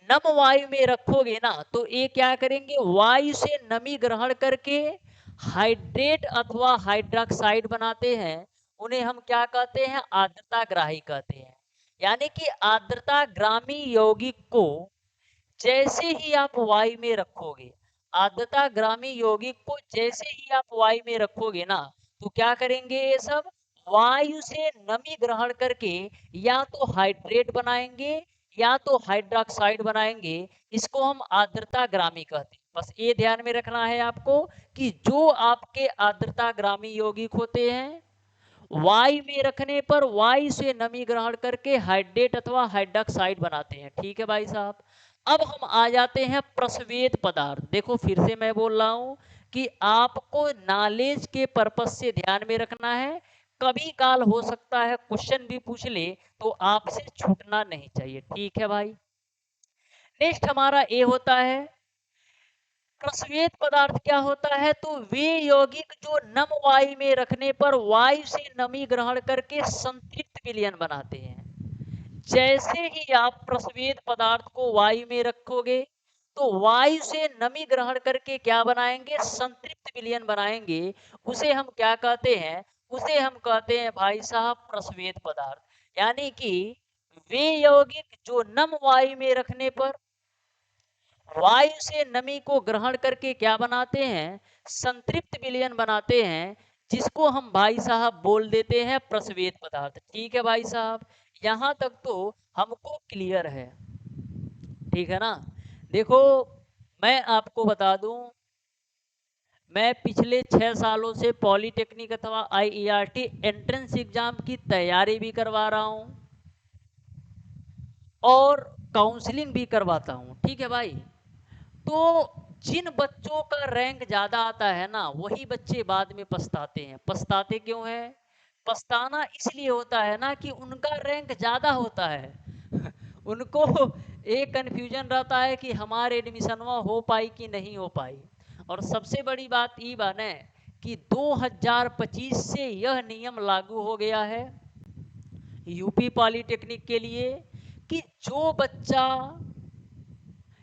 नम वायु में रखोगे ना, तो ये क्या करेंगे, वायु से नमी ग्रहण करके हाइड्रेट अथवा हाइड्रोक्साइड बनाते हैं, उन्हें हम क्या कहते हैं? आर्द्रताग्राही कहते हैं। यानी कि आर्द्रताग्रामी यौगिक को जैसे ही आप वायु में रखोगे, आर्द्रताग्रामी यौगिक को जैसे ही आप वायु में रखोगे ना, तो क्या करेंगे ये सब? वायु से नमी ग्रहण करके या तो हाइड्रेट बनाएंगे या तो हाइड्रोक्साइड बनाएंगे। इसको हम आर्द्रताग्रामी कहते हैं। बस ये ध्यान में रखना है आपको कि जो आपके आर्द्रताग्रामी यौगिक होते हैं, वायु में रखने पर वायु से नमी ग्रहण करके हाइड्रेट अथवा हाइड्रोक्साइड बनाते हैं। ठीक है भाई साहब। अब हम आ जाते हैं प्रस्वेद पदार्थ। देखो फिर से मैं बोल रहा हूं कि आपको नॉलेज के पर्पज से ध्यान में रखना है। कभी काल हो सकता है क्वेश्चन भी पूछ ले, तो आपसे छूटना नहीं चाहिए। ठीक है भाई। नेक्स्ट हमारा ए होता है प्रस्वेद पदार्थ। क्या होता है? तो वे यौगिक जो नम वायु में रखने पर वायु से नमी ग्रहण करके संतृप्त विलयन बनाते हैं। जैसे ही आप प्रस्वेद पदार्थ को वायु में रखोगे, तो वायु से नमी ग्रहण करके क्या बनाएंगे? संतृप्त विलयन बनाएंगे। उसे हम क्या कहते हैं? उसे हम कहते हैं भाई साहब प्रस्वेद पदार्थ। यानी कि वे यौगिक जो नम वायु में रखने पर वायु से नमी को ग्रहण करके क्या बनाते हैं? संतृप्त विलयन बनाते हैं, जिसको हम भाई साहब बोल देते हैं प्रस्वेद पदार्थ। ठीक है भाई साहब, यहां तक तो हमको क्लियर है। ठीक है ना? देखो मैं आपको बता दूं, मैं पिछले 6 सालों से पॉलिटेक्निक अथवा आईईआरटी एंट्रेंस एग्जाम की तैयारी भी करवा रहा हूं और काउंसलिंग भी करवाता हूं। ठीक है भाई। तो जिन बच्चों का रैंक ज्यादा आता है ना, वही बच्चे बाद में पछताते हैं। पछताते क्यों हैं? पछताना इसलिए होता है ना कि उनका रैंक ज्यादा होता है। उनको एक कंफ्यूजन रहता है कि हमारे एडमिशन हो पाई कि नहीं हो पाई। और सबसे बड़ी बात ये बाने कि 2025 से यह नियम लागू हो गया है यूपी पॉलिटेक्निक के लिए कि जो बच्चा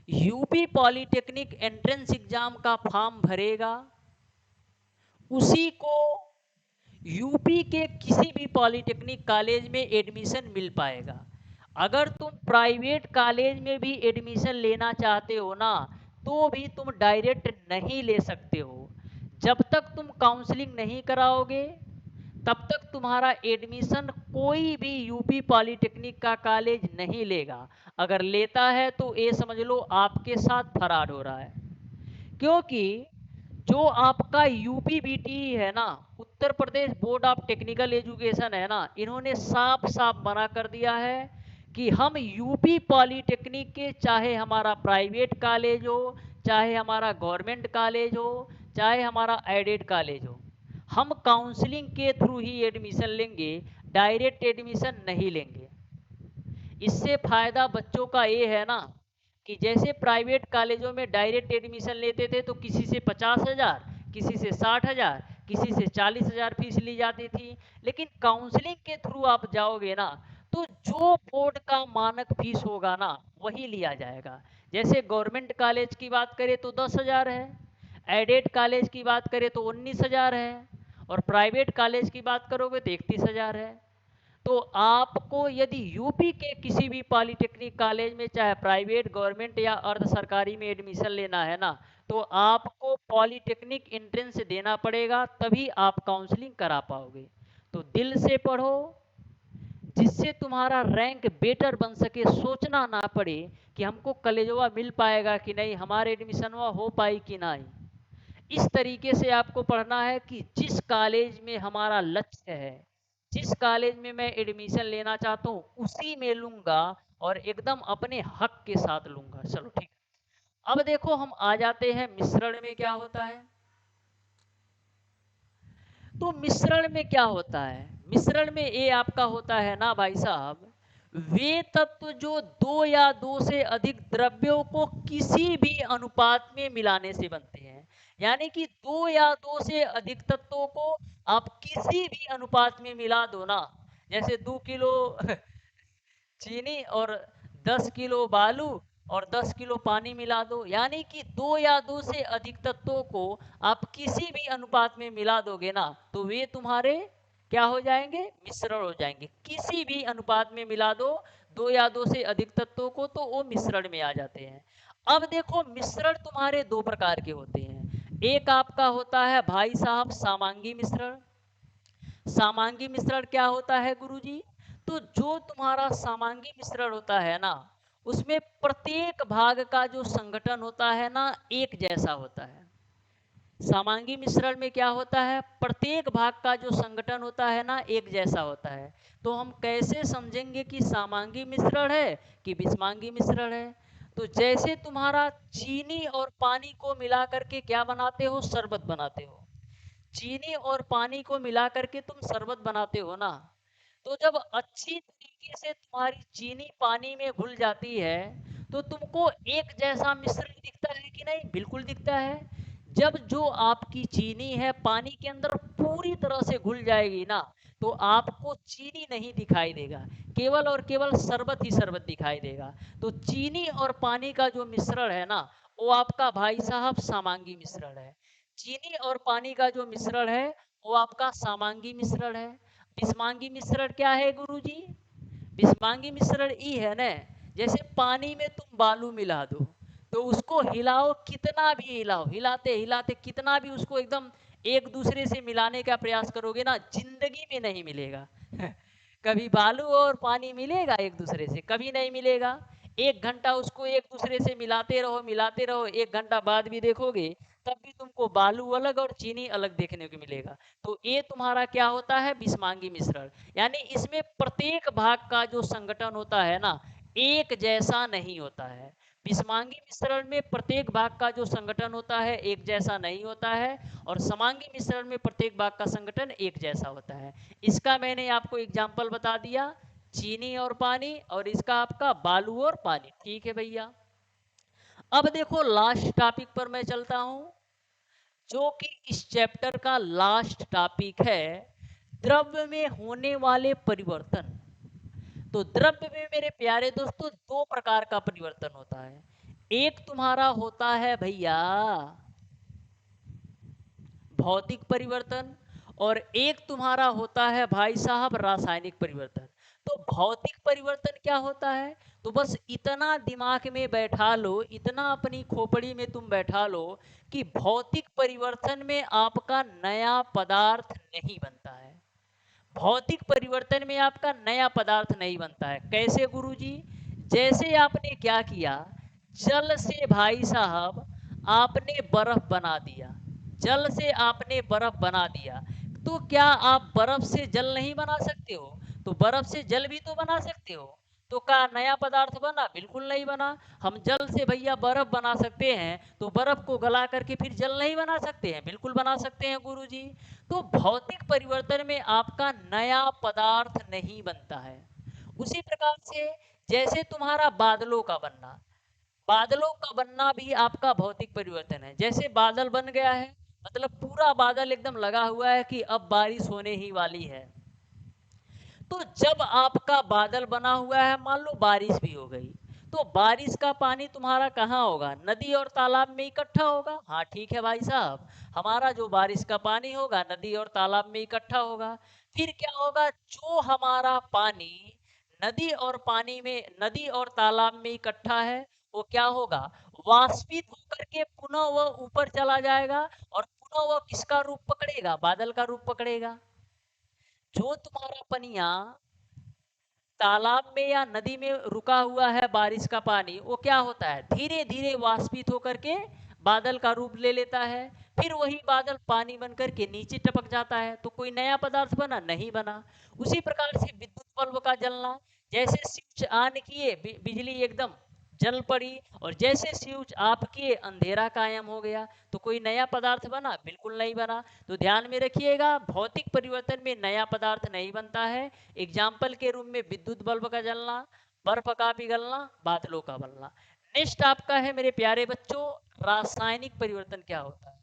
यूपी पॉलिटेक्निक एंट्रेंस एग्जाम का फॉर्म भरेगा, उसी को यूपी के किसी भी पॉलिटेक्निक कॉलेज में एडमिशन मिल पाएगा। अगर तुम प्राइवेट कॉलेज में भी एडमिशन लेना चाहते हो ना, तो भी तुम डायरेक्ट नहीं ले सकते हो। जब तक तुम काउंसलिंग नहीं कराओगे, तब तक तुम्हारा एडमिशन कोई भी यूपी पॉलिटेक्निक का कॉलेज नहीं लेगा। अगर लेता है तो ये समझ लो आपके साथ फराड हो रहा है। क्योंकि जो आपका यूपीबीटी है ना, Uttar Pradesh board of technical education है ना, इन्होंने साफ साफ मना कर दिया है कि हम यूपी पॉलिटेक्निक के, चाहे हमारा प्राइवेट कॉलेज हो, चाहे हमारा गवर्नमेंट कॉलेज हो, चाहे हमारा एडेड कॉलेज हो, हम काउंसलिंग के थ्रू ही एडमिशन लेंगे, डायरेक्ट एडमिशन नहीं लेंगे। इससे फायदा बच्चों का ये है ना कि जैसे प्राइवेट कॉलेजों में डायरेक्ट एडमिशन लेते थे तो किसी से 50,000, किसी से 60,000, किसी से 40,000 फीस ली जाती थी। लेकिन काउंसलिंग के थ्रू आप जाओगे ना, तो जो बोर्ड का मानक फीस होगा ना, वही लिया जाएगा। जैसे गवर्नमेंट कॉलेज की बात करें तो 10,000 है, एडेड कॉलेज की बात करें तो 19,000 है, और प्राइवेट कॉलेज की बात करोगे तो 31,000 है। तो आपको यदि यूपी के किसी भी पॉलिटेक्निक कॉलेज में, चाहे प्राइवेट, गवर्नमेंट या अर्ध सरकारी में एडमिशन लेना है ना, तो आपको पॉलिटेक्निक एंट्रेंस देना पड़ेगा, तभी आप काउंसलिंग करा पाओगे। तो दिल से पढ़ो, जिससे तुम्हारा रैंक बेटर बन सके। सोचना ना पड़े कि हमको कॉलेजवा मिल पाएगा कि नहीं, हमारे एडमिशनवा हो पाई कि नहीं। इस तरीके से आपको पढ़ना है कि जिस कॉलेज में हमारा लक्ष्य है, जिस कॉलेज में मैं एडमिशन लेना चाहता हूँ, उसी में लूंगा और एकदम अपने हक के साथ लूंगा। चलो ठीक है। अब देखो हम आ जाते हैं मिश्रण में क्या होता है। तो मिश्रण में क्या होता है? मिश्रण में ये आपका होता है ना भाई साहब, वे तत्व जो दो या दो से अधिक द्रव्यों को किसी भी अनुपात में मिलाने से बनते हैं। यानी कि दो या दो से अधिक तत्वों को आप किसी भी अनुपात में मिला दो ना, जैसे 2 किलो चीनी और 10 किलो बालू, और 10 किलो पानी मिला दो, यानी कि 2 या 2 से अधिक तत्वों को आप किसी भी अनुपात में मिला दोगे ना, तो वे तुम्हारे क्या हो जाएंगे, मिश्रण हो जाएंगे। किसी भी अनुपात में मिला दो 2 या 2 से अधिक तत्वों को, तो वो मिश्रण में आ जाते हैं। अब देखो, मिश्रण तुम्हारे दो प्रकार के होते हैं। एक आपका होता है भाई साहब समांगी मिश्रण। समांगी मिश्रण क्या होता है गुरुजी? तो जो तुम्हारा समांगी मिश्रण होता है ना, उसमें प्रत्येक भाग का जो संगठन होता है ना, एक जैसा होता है। समांगी मिश्रण में क्या होता है, प्रत्येक भाग का जो संगठन होता है ना, एक जैसा होता है। तो हम कैसे समझेंगे कि समांगी मिश्रण है कि विषमांगी मिश्रण है? तो जैसे तुम्हारा चीनी और पानी को मिला करके क्या बनाते हो, शरबत बनाते हो। चीनी और पानी को मिला करके तुम शरबत बनाते हो ना, तो जब अच्छी तरीके से तुम्हारी चीनी पानी में घुल जाती है, तो तुमको एक जैसा मिश्रण दिखता है कि नहीं? बिल्कुल दिखता है। जब जो आपकी चीनी है पानी के अंदर पूरी तरह से घुल जाएगी ना, तो आपको चीनी नहीं दिखाई देगा, केवल और केवल शरबत ही शरबत दिखाई देगा। तो चीनी और पानी का जो मिश्रण है ना, वो आपका भाई साहब समांगी मिश्रण है। चीनी और पानी का जो मिश्रण है वो आपका समांगी मिश्रण है। विषमांगी मिश्रण क्या है गुरुजी? विषमांगी मिश्रण ई है ना, जैसे पानी में तुम बालू मिला दो, तो उसको हिलाओ, कितना भी हिलाओ, हिलाते हिलाते कितना भी उसको एकदम एक दूसरे से मिलाने का प्रयास करोगे ना, जिंदगी में नहीं मिलेगा। कभी बालू और पानी मिलेगा एक दूसरे से? कभी नहीं मिलेगा। 1 घंटा उसको एक दूसरे से मिलाते रहो, 1 घंटा बाद भी देखोगे तब भी तुमको बालू अलग और चीनी अलग देखने को मिलेगा। तो ये तुम्हारा क्या होता है, विषमांगी मिश्रण। यानी इसमें प्रत्येक भाग का जो संगठन होता है ना, एक जैसा नहीं होता है। विषमांगी मिश्रण में प्रत्येक भाग का जो संगठन होता है एक जैसा नहीं होता है, और समांगी मिश्रण में प्रत्येक भाग का संगठन एक जैसा होता है। इसका मैंने आपको एग्जाम्पल बता दिया, चीनी और पानी, और इसका आपका बालू और पानी। ठीक है भैया। अब देखो लास्ट टॉपिक पर मैं चलता हूं, जो कि इस चैप्टर का लास्ट टॉपिक है, द्रव्य में होने वाले परिवर्तन। तो द्रव्य में मेरे प्यारे दोस्तों दो प्रकार का परिवर्तन होता है। एक तुम्हारा होता है भैया भौतिक परिवर्तन, और एक तुम्हारा होता है भाई साहब रासायनिक परिवर्तन। तो भौतिक परिवर्तन क्या होता है, तो बस इतना दिमाग में बैठा लो, इतना अपनी खोपड़ी में तुम बैठा लो कि भौतिक परिवर्तन में आपका नया पदार्थ नहीं बनता है। भौतिक परिवर्तन में आपका नया पदार्थ नहीं बनता है। कैसे गुरुजी? जैसे आपने क्या किया, जल से भाई साहब आपने बर्फ बना दिया, जल से आपने बर्फ बना दिया, तो क्या आप बर्फ से जल नहीं बना सकते हो? तो बर्फ से जल भी तो बना सकते हो। तो क्या नया पदार्थ बना? बिल्कुल नहीं बना। हम जल से भैया बर्फ बना सकते हैं, तो बर्फ को गला करके फिर जल नहीं बना सकते हैं? बिल्कुल बना सकते हैं गुरुजी। तो भौतिक परिवर्तन में आपका नया पदार्थ नहीं बनता है। उसी प्रकार से जैसे तुम्हारा बादलों का बनना, बादलों का बनना भी आपका भौतिक परिवर्तन है। जैसे बादल बन गया है, मतलब पूरा बादल एकदम लगा हुआ है कि अब बारिश होने ही वाली है। तो जब आपका बादल बना हुआ है, मान लो बारिश भी हो गई, तो बारिश का पानी तुम्हारा कहाँ होगा? नदी और तालाब में इकट्ठा होगा। हाँ ठीक है भाई साहब, हमारा जो बारिश का पानी होगा नदी और तालाब में इकट्ठा होगा। फिर क्या होगा, जो हमारा पानी नदी और तालाब में इकट्ठा है, वो क्या होगा, वाष्पित होकर के पुनः वह ऊपर चला जाएगा, और पुनः वह किसका रूप पकड़ेगा, बादल का रूप पकड़ेगा। जो तुम्हारा पनिया तालाब में या नदी में रुका हुआ है बारिश का पानी, वो क्या होता है, धीरे धीरे वाष्पित होकर के बादल का रूप ले लेता है। फिर वही बादल पानी बनकर के नीचे टपक जाता है। तो कोई नया पदार्थ बना? नहीं बना। उसी प्रकार से विद्युत बल्ब का जलना, जैसे स्विच ऑन किए बिजली एकदम जल पड़ी, और जैसे स्विच ऑफ किए अंधेरा कायम हो गया। तो कोई नया पदार्थ बना? बिल्कुल नहीं बना। तो ध्यान में रखिएगा, भौतिक परिवर्तन में नया पदार्थ नहीं बनता है। एग्जाम्पल के रूप में विद्युत बल्ब का जलना, बर्फ का पिघलना, बादलों का बनना। नेक्स्ट आपका है मेरे प्यारे बच्चों, रासायनिक परिवर्तन क्या होता है।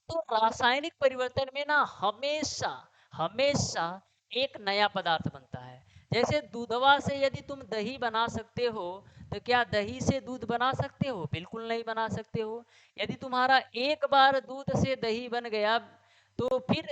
तो रासायनिक परिवर्तन में ना हमेशा हमेशा एक नया पदार्थ बनता है। जैसे दूधवा से यदि तुम दही बना सकते हो, तो क्या दही से दूध बना सकते हो? बिल्कुल नहीं बना सकते हो। यदि तुम्हारा एक बार दूध से दही बन गया, तो फिर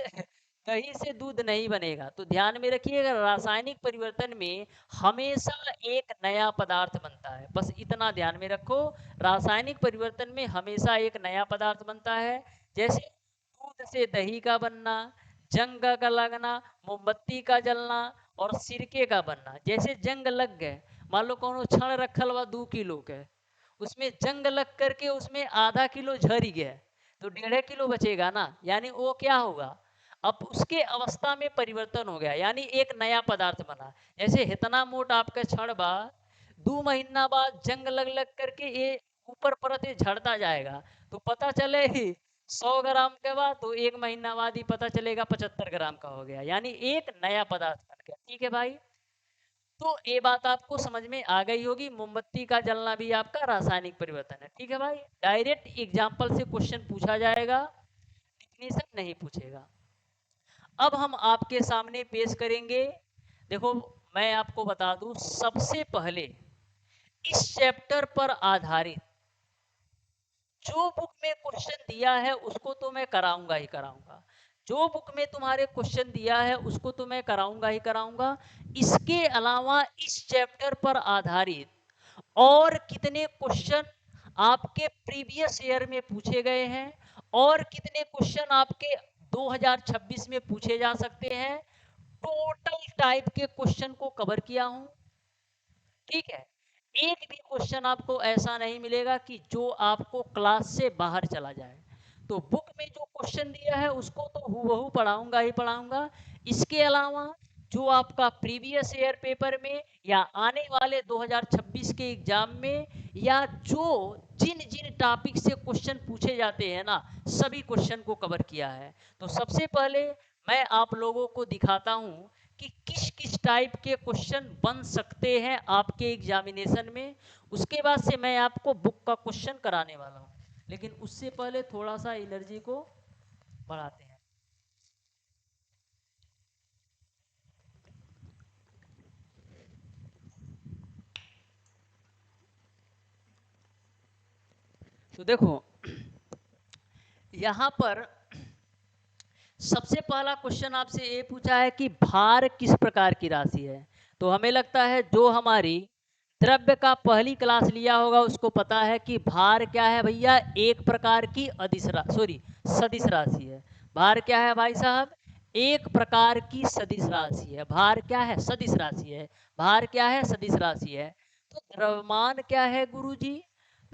दही से दूध नहीं बनेगा। तो ध्यान में रखिएगा, रासायनिक परिवर्तन में हमेशा एक नया पदार्थ बनता है, बस इतना ध्यान में रखो। रासायनिक परिवर्तन में हमेशा एक नया पदार्थ बनता है। जैसे दूध से दही का बनना, जंग का लगना, मोमबत्ती का जलना और सिरके का बनना। जैसे जंग लग गए, मान लो कौन छड़ रखल बा 2 किलो के, उसमें जंग लग करके उसमें आधा किलो झड़ ही गया, तो 1.5 किलो बचेगा ना, यानी वो क्या होगा, अब उसके अवस्था में परिवर्तन हो गया, यानी एक नया पदार्थ बना। जैसे इतना मोट आपका छड़ बा, 2 महीना बाद जंग लग लग करके ये ऊपर परत ये झड़ता जाएगा, तो पता चले 100 ग्राम के बाद, तो 1 महीना बाद ही पता चलेगा 75 ग्राम का हो गया, यानी एक नया पदार्थ बन गया। ठीक है भाई, तो ये बात आपको समझ में आ गई होगी। मोमबत्ती का जलना भी आपका रासायनिक परिवर्तन है। ठीक है भाई, डायरेक्ट एग्जाम्पल से क्वेश्चन पूछा जाएगा, डिफिनीशन नहीं पूछेगा। अब हम आपके सामने पेश करेंगे। देखो, मैं आपको बता दूं, सबसे पहले इस चैप्टर पर आधारित जो बुक में क्वेश्चन दिया है उसको तो मैं कराऊंगा ही कराऊंगा। जो बुक में तुम्हारे क्वेश्चन दिया है उसको तो मैं कराऊंगा ही कराऊंगा। इसके अलावा इस चैप्टर पर आधारित और कितने क्वेश्चन आपके प्रीवियस ईयर में पूछे गए हैं, और कितने क्वेश्चन आपके 2026 में पूछे जा सकते हैं, टोटल टाइप के क्वेश्चन को कवर किया हूं। ठीक है, एक भी क्वेश्चन आपको ऐसा नहीं मिलेगा कि जो आपको क्लास से बाहर चला जाए। तो बुक में जो क्वेश्चन दिया है उसको तो हूबहू पढ़ाऊंगा ही पढ़ाऊंगा। इसके अलावा जो आपका प्रीवियस ईयर पेपर में या आने वाले 2026 के एग्जाम में, या जो जिन जिन टॉपिक से क्वेश्चन पूछे जाते हैं ना, सभी क्वेश्चन को कवर किया है। तो सबसे पहले मैं आप लोगों को दिखाता हूं कि किस किस टाइप के क्वेश्चन बन सकते हैं आपके एग्जामिनेशन में। उसके बाद से मैं आपको बुक का क्वेश्चन कराने वाला हूं, लेकिन उससे पहले थोड़ा सा एनर्जी को बढ़ाते हैं। तो देखो, यहाँ पर सबसे पहला क्वेश्चन आपसे ये पूछा है कि भार किस प्रकार की राशि है। तो हमें लगता है जो हमारी द्रव्य का पहली क्लास लिया होगा उसको पता है कि भार क्या है भैया, एक प्रकार की सदिश राशि है। भार क्या है भाई साहब, एक प्रकार की सदिश राशि है। भार क्या है, सदिश राशि है। भार क्या है, सदिश राशि है। तो द्रव्यमान क्या है गुरुजी,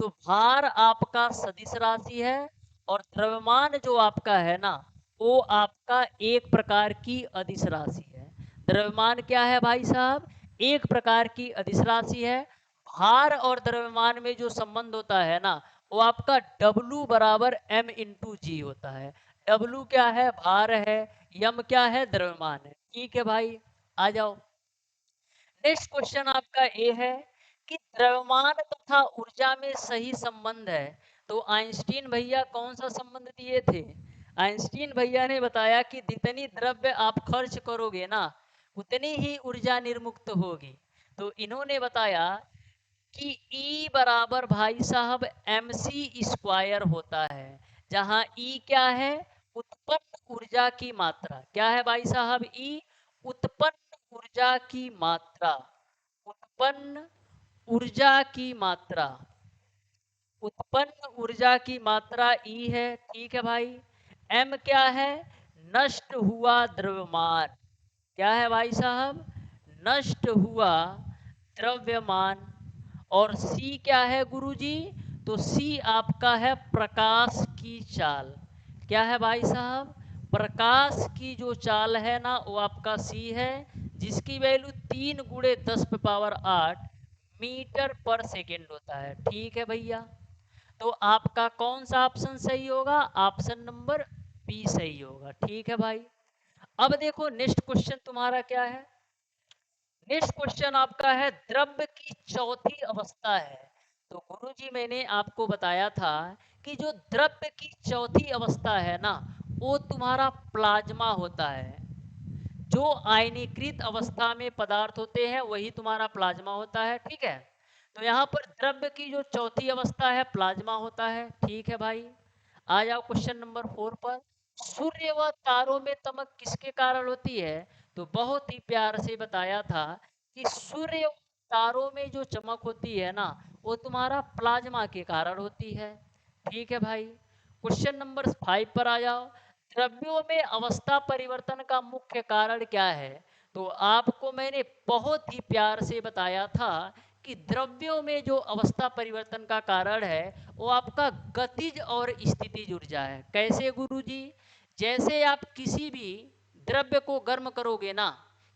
तो भार आपका सदिश राशि है, और द्रव्यमान जो आपका है ना, वो आपका एक प्रकार की अदिश राशि है। द्रव्यमान क्या है भाई साहब, एक प्रकार की अदिश राशि है। भार और द्रव्यमान में जो संबंध होता है ना, वो आपका W बराबर M इंटू जी होता है। W क्या है, भार है, M क्या है, द्रव्यमान है। ठीक है भाई, आ जाओ। नेक्स्ट क्वेश्चन आपका ये है कि द्रव्यमान तथा ऊर्जा में सही संबंध है। तो आइंस्टीन भैया कौन सा संबंध दिए थे, आइंस्टीन भैया ने बताया कि जितनी द्रव्य आप खर्च करोगे ना, उतनी ही ऊर्जा निर्मुक्त होगी। तो इन्होंने बताया कि E बराबर भाई साहब mc² होता है, जहां E क्या है, उत्पन्न ऊर्जा की मात्रा। क्या है भाई साहब, E उत्पन्न ऊर्जा की मात्रा। उत्पन्न ऊर्जा की मात्रा, उत्पन्न ऊर्जा की मात्रा E है। ठीक है भाई, M क्या है, नष्ट हुआ द्रव्यमान। क्या है भाई साहब, नष्ट हुआ द्रव्यमान। और C क्या है गुरुजी, तो C आपका है प्रकाश की चाल। क्या है भाई साहब, प्रकाश की जो चाल है ना, वो आपका C है, जिसकी वैल्यू 3 × 10⁸ मीटर पर सेकेंड होता है। ठीक है भैया, तो आपका कौन सा ऑप्शन सही होगा, ऑप्शन नंबर बी सही होगा। ठीक है भाई, अब देखो नेक्स्ट क्वेश्चन तुम्हारा क्या है। नेक्स्ट क्वेश्चन आपका है द्रव्य की चौथी अवस्था है। तो गुरुजी मैंने आपको बताया था कि जो द्रव्य की चौथी अवस्था है ना, वो तुम्हारा प्लाज्मा होता है। जो आयनीकृत अवस्था में पदार्थ होते हैं वही तुम्हारा प्लाज्मा होता है, ठीक है। तो यहाँ पर द्रव्य की जो चौथी अवस्था है प्लाज्मा होता है, ठीक है भाई। आ जाओ क्वेश्चन नंबर 4 पर। सूर्य व तारों में चमक किसके कारण होती है? तो बहुत ही प्यार से बताया था कि सूर्य व तारों में जो चमक होती है ना, वो तुम्हारा प्लाज्मा के कारण होती है, ठीक है भाई। क्वेश्चन नंबर 5 पर आ जाओ। द्रव्यों में अवस्था परिवर्तन का मुख्य कारण क्या है? तो आपको मैंने बहुत ही प्यार से बताया था कि द्रव्यों में जो अवस्था परिवर्तन का कारण है वो आपका गतिज और स्थितिज ऊर्जा है। कैसे गुरुजी? जैसे आप किसी भी द्रव्य को गर्म करोगे ना,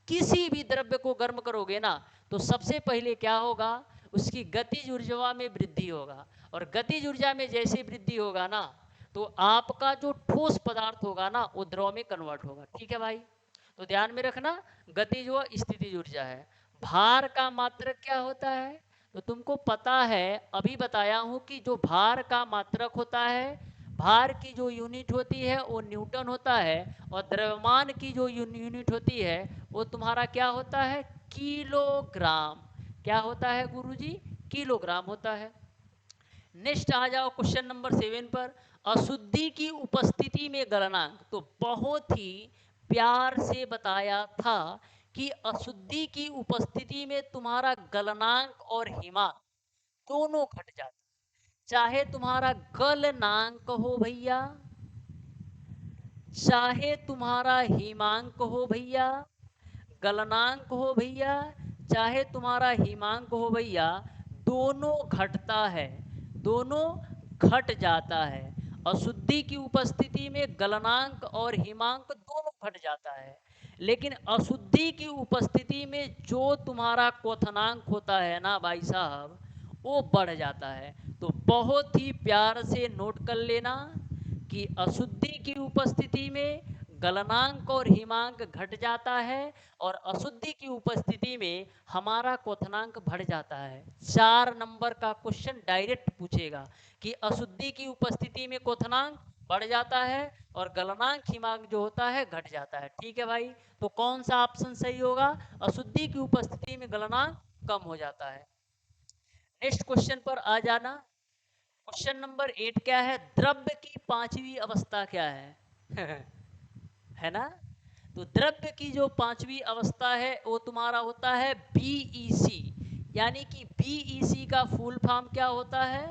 किसी भी द्रव्य को गर्म करोगे ना, तो सबसे पहले क्या होगा? उसकी गतिज ऊर्जा में वृद्धि होगा, और गतिज ऊर्जा में जैसे वृद्धि होगा ना, तो आपका जो ठोस पदार्थ होगा ना वो द्रव में कन्वर्ट होगा, ठीक है भाई। तो ध्यान में रखना, गतिज व स्थितिज ऊर्जा है। भार का मात्रक क्या होता है? तो तुमको पता है, अभी बताया हूं कि जो भार का मात्रक होता है, भार की जो यूनिट होती है वो न्यूटन होता है, और द्रव्यमान की जो यूनिट होती है वो तुम्हारा क्या होता है? किलोग्राम। क्या होता है गुरुजी? किलोग्राम होता है। नेक्स्ट आ जाओ क्वेश्चन नंबर 7 पर। अशुद्धि की उपस्थिति में गलनांक, तो बहुत ही प्यार से बताया था कि अशुद्धि की उपस्थिति में तुम्हारा गलनांक और हिमांक दोनों घट जाता है। चाहे तुम्हारा गलनांक हो भैया, चाहे तुम्हारा हिमांक हो भैया, गलनांक हो भैया, चाहे तुम्हारा हिमांक हो भैया, दोनों घटता है, दोनों घट जाता है। अशुद्धि की उपस्थिति में गलनांक और हिमांक दोनों घट जाता है, लेकिन अशुद्धि की उपस्थिति में जो तुम्हारा क्वथनांक होता है ना भाई साहब, वो बढ़ जाता है। तो बहुत ही प्यार से नोट कर लेना कि अशुद्धि की उपस्थिति में गलनांक और हिमांक घट जाता है, और अशुद्धि की उपस्थिति में हमारा क्वथनांक बढ़ जाता है। 4 नंबर का क्वेश्चन डायरेक्ट पूछेगा कि अशुद्धि की उपस्थिति में क्वथनांक बढ़ जाता है और गलनांक हिमांक जो होता है घट जाता है, ठीक है भाई। तो कौन सा ऑप्शन सही होगा? अशुद्धि की उपस्थिति में गलनांक कम हो जाता है। नेक्स्ट क्वेश्चन पर आ जाना। क्वेश्चन नंबर 8 क्या है? द्रव्य की पांचवी अवस्था क्या है? है ना? तो द्रव्य की जो पांचवी अवस्था है वो तुम्हारा होता है बीईसी। यानी कि बीईसी का फुल फॉर्म क्या होता है?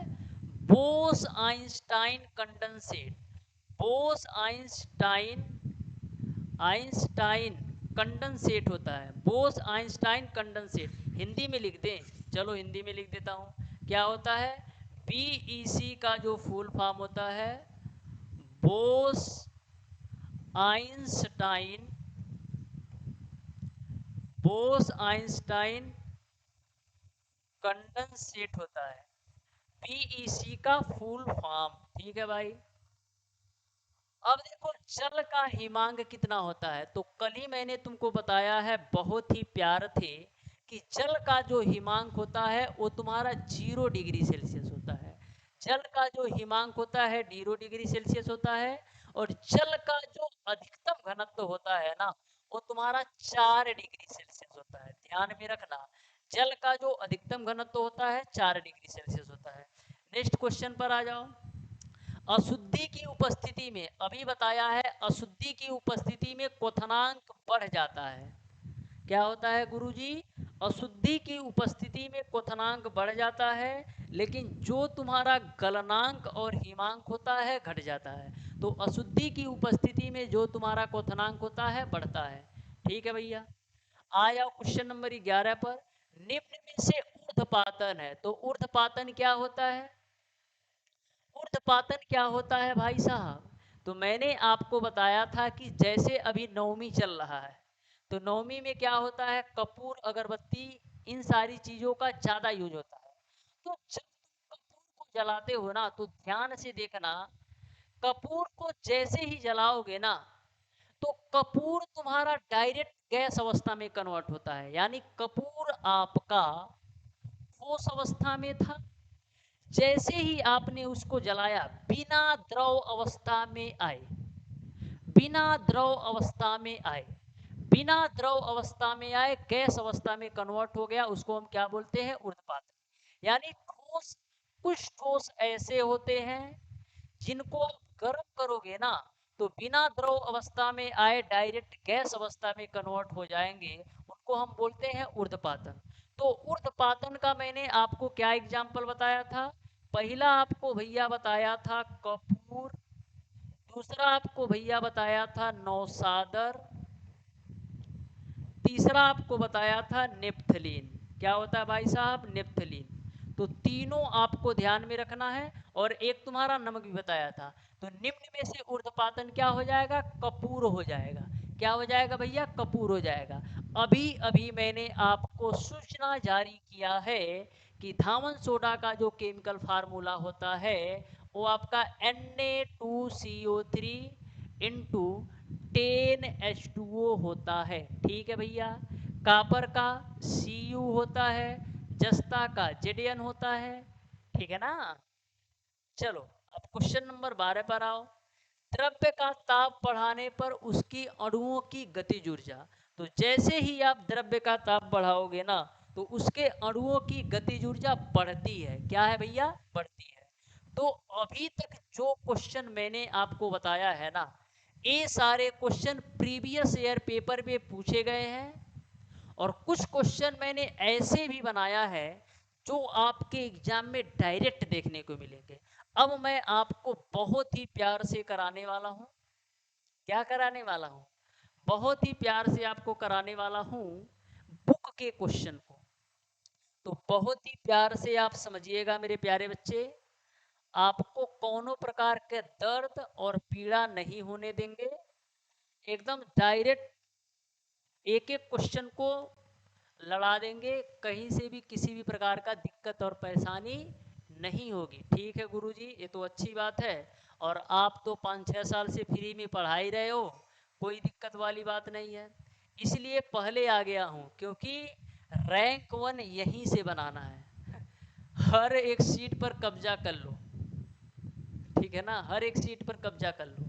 Bose Einstein condensate. Bose Einstein Einstein condensate होता है, बोस आइंस्टाइन कंडेंसेट। हिंदी में लिख दें? चलो हिंदी में लिख देता हूँ। क्या होता है? बीईसी का जो फुल फॉर्म होता है Bose Einstein, Bose Einstein condensate होता है, बीईसी का फुल फॉर्म, ठीक है भाई। अब देखो जल का हिमांक कितना होता है, तो कल ही मैंने तुमको बताया है बहुत ही प्यार थे कि जल का जो हिमांक होता है वो तुम्हारा 0 डिग्री सेल्सियस होता है। जल का जो हिमांक होता है 0 डिग्री सेल्सियस होता है, और जल का जो अधिकतम घनत्व होता है ना वो तुम्हारा 4 डिग्री सेल्सियस होता है। ध्यान में रखना, जल का जो अधिकतम घनत्व होता है 4 डिग्री सेल्सियस होता है। नेक्स्ट क्वेश्चन पर आ जाओ। अशुद्धि की उपस्थिति में, अभी बताया है अशुद्धि की उपस्थिति में क्वथनांक बढ़ जाता है। क्या होता है गुरुजी? अशुद्धि की उपस्थिति में क्वथनांक बढ़ जाता है, लेकिन जो तुम्हारा गलनांक और हिमांक होता है घट जाता है। तो अशुद्धि की उपस्थिति में जो तुम्हारा क्वथनांक होता है बढ़ता है, ठीक है भैया। आ जाओ क्वेश्चन नंबर 11 पर। निम्न में से ऊर्ध्वपातन है, तो ऊर्ध्वपातन क्या होता है? ऊर्ध्वपातन क्या होता है भाई साहब? तो मैंने आपको बताया था कि जैसे अभी नवमी चल रहा है, तो नवमी में क्या होता है? कपूर, अगरबत्ती, इन सारी चीजों का ज्यादा यूज होता है। तो जब तुम कपूर को जलाते हो ना, तो ध्यान से देखना, कपूर को जैसे ही जलाओगे ना, तो कपूर तुम्हारा डायरेक्ट गैस अवस्था में कन्वर्ट होता है। यानी कपूर आपका ठोस अवस्था में था, जैसे ही आपने उसको जलाया बिना द्रव अवस्था में आए, बिना द्रव अवस्था में आए, बिना द्रव अवस्था में आए गैस अवस्था में कन्वर्ट हो गया, उसको हम क्या बोलते हैं? ऊर्ध्वपातन। यानी ठोस, कुछ ठोस ऐसे होते हैं जिनको आप गर्म करोगे ना तो बिना द्रव अवस्था में आए डायरेक्ट गैस अवस्था में कन्वर्ट हो जाएंगे, उनको हम बोलते हैं ऊर्ध्वपातन। तो ऊर्ध्वपातन का मैंने आपको क्या एग्जाम्पल बताया था? पहला आपको भैया बताया था कपूर, दूसरा आपको भैया बताया था नौसादर, तीसरा आपको बताया था नेप्थलीन। क्या होता है भाई साहब? नेप्थलीन। तो तीनों आपको ध्यान में रखना है। और एक तुम्हारा नमक भी बताया था। तो निम्न में से ऊर्ध्वपातन क्या हो जाएगा? कपूर हो जाएगा। क्या हो जाएगा भैया? कपूर हो जाएगा। अभी अभी मैंने आपको सूचना जारी किया है कि धावन सोडा का जो केमिकल फार्मूला होता है वो आपका Na2CO3 इंटू 10H2O होता है। ठीक है भैया। कापर का Cu होता है, जस्ता का Zn होता है। ठीक है ना? चलो अब क्वेश्चन नंबर 12 पर आओ। द्रव्य का ताप बढ़ाने पर उसकी अणुओं की गतिज ऊर्जा। तो जैसे ही आप द्रव्य का ताप बढ़ाओगे ना तो उसके अणुओं की गतिज ऊर्जा बढ़ती है। क्या है भैया? बढ़ती है। तो अभी तक जो क्वेश्चन मैंने आपको बताया है ना, ये सारे क्वेश्चन प्रीवियस ईयर पेपर में पूछे गए हैं। और कुछ क्वेश्चन मैंने ऐसे भी बनाया है जो आपके एग्जाम में डायरेक्ट देखने को मिलेंगे। अब मैं आपको बहुत ही प्यार से कराने वाला हूं। क्या कराने वाला हूं? बहुत ही प्यार से आपको कराने वाला हूं बुक के क्वेश्चन को। तो बहुत ही प्यार से आप समझिएगा मेरे प्यारे बच्चे। आपको कोनो प्रकार के दर्द और पीड़ा नहीं होने देंगे। एकदम डायरेक्ट एक एक क्वेश्चन को लड़ा देंगे, कहीं से भी किसी भी प्रकार का दिक्कत और परेशानी नहीं होगी। ठीक है गुरुजी, ये तो अच्छी बात है। और आप तो 5-6 साल से फ्री में पढ़ा ही रहे हो, कोई दिक्कत वाली बात नहीं है। इसलिए पहले आ गया हूँ क्योंकि रैंक 1 यहीं से बनाना है। हर एक सीट पर कब्जा कर लो। ठीक है ना? हर एक सीट पर कब्जा कर लो।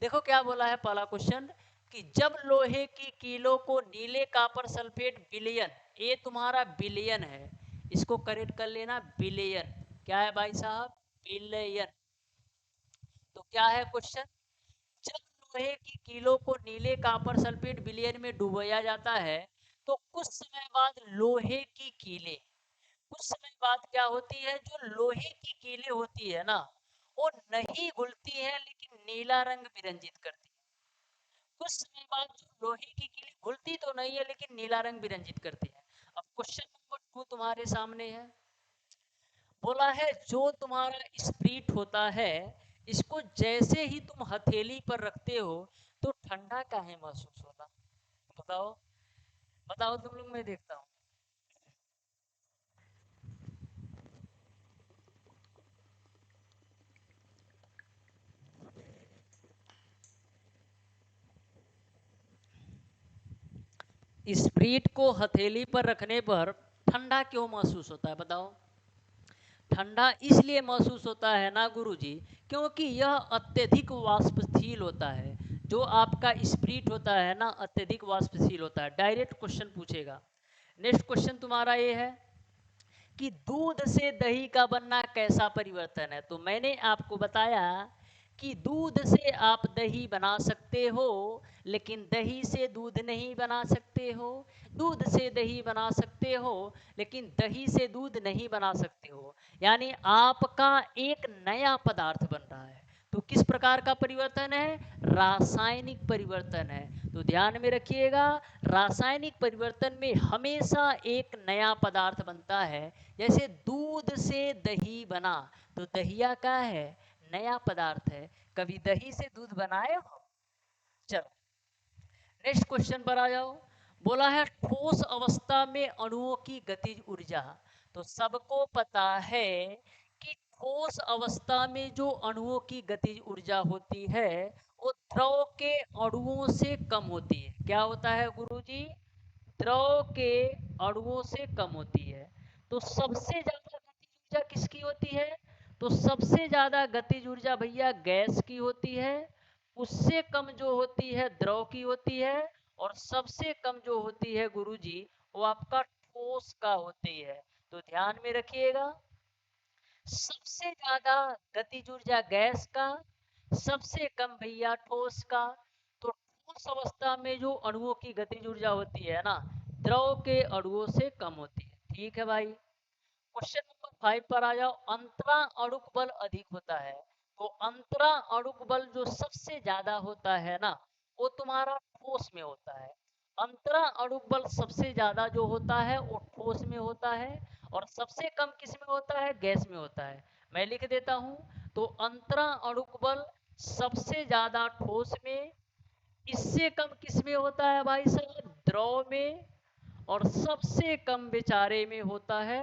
देखो क्या बोला है पहला क्वेश्चन, कि जब लोहे की कीलो को नीले कॉपर सल्फेट बिलियन, ये तुम्हारा बिलियन है, इसको करेक्ट कर लेना, बिलियन। क्या है भाई साहब? बिलियन। तो क्या है क्वेश्चन? जब लोहे की कीलो को नीले कॉपर सल्फेट बिलियन में डुबोया जाता है तो कुछ समय बाद लोहे की कीलें, कुछ समय बाद क्या होती है? जो लोहे की कीलें होती है ना वो नहीं घुलती है लेकिन नीला रंग विरंजित करती है। कुछ समय बाद जो लोहे की कीलें घुलती तो नहीं है लेकिन नीला रंग विरंजित करती है। अब क्वेश्चन नंबर 2 तुम्हारे सामने है। बोला है जो तुम्हारा स्प्रिट होता है इसको जैसे ही तुम हथेली पर रखते हो तो ठंडा काहे महसूस होता? बताओ, बताओ तुम लोग, मैं देखता हूँ। स्प्रिट को हथेली पर रखने पर ठंडा क्यों महसूस होता है? बताओ। ठंडा इसलिए महसूस होता है ना गुरुजी, क्योंकि यह अत्यधिक वाष्पशील होता है। जो आपका स्प्रिट होता है ना अत्यधिक वाष्पशील होता है। डायरेक्ट क्वेश्चन पूछेगा। नेक्स्ट क्वेश्चन तुम्हारा ये है कि दूध से दही का बनना कैसा परिवर्तन है? तो मैंने आपको बताया कि दूध से आप दही बना सकते हो लेकिन दही से दूध नहीं बना सकते हो। दूध से दही बना सकते हो लेकिन दही से दूध नहीं बना सकते हो। यानी आपका एक नया पदार्थ बन रहा है। तो किस प्रकार का परिवर्तन है? रासायनिक परिवर्तन है। तो ध्यान में रखिएगा, रासायनिक परिवर्तन में हमेशा एक नया पदार्थ बनता है। जैसे दूध से दही बना, तो दहिया का है? नया पदार्थ है। कभी दही से दूध बनाए हो? चलो नेक्स्ट क्वेश्चन पर आ जाओ। बोला है ठोस अवस्था में अणुओं की गतिज ऊर्जा। तो सबको पता है कि ठोस अवस्था में जो अणुओं की गतिज ऊर्जा होती है वो द्रव के अणुओं से कम होती है। क्या होता है गुरुजी? द्रव के अणुओं से कम होती है। तो सबसे ज्यादा गतिज ऊर्जा किसकी होती है? तो सबसे ज्यादा गतिज ऊर्जा भैया गैस की होती है। उससे कम जो होती है द्रव की होती है। और सबसे कम जो होती है गुरुजी वो आपका ठोस का होती है। तो ध्यान में रखिएगा, सबसे ज्यादा गतिज ऊर्जा गैस का, सबसे कम भैया ठोस का। तो ठोस अवस्था में जो अणुओं की गतिज ऊर्जा होती है ना, द्रव के अणुओं से कम होती है। ठीक है भाई, क्वेश्चन नंबर 5 पर आ जाओ। अंतरा अणुक बल अधिक होता है। तो अंतरा अणुक बल जो सबसे ज्यादा होता है ना, वो तुम्हारा ठोस में होता है। अंतरा अणुक बल सबसे ज्यादा जो होता है वो ठोस में होता है, और सबसे कम किस में होता है? गैस में होता है। मैं लिख देता हूं, तो अंतरा अणुक बल सबसे ज्यादा ठोस में, इससे कम किस में होता है भाई साहब? द्रव में, और सबसे कम बेचारे में होता है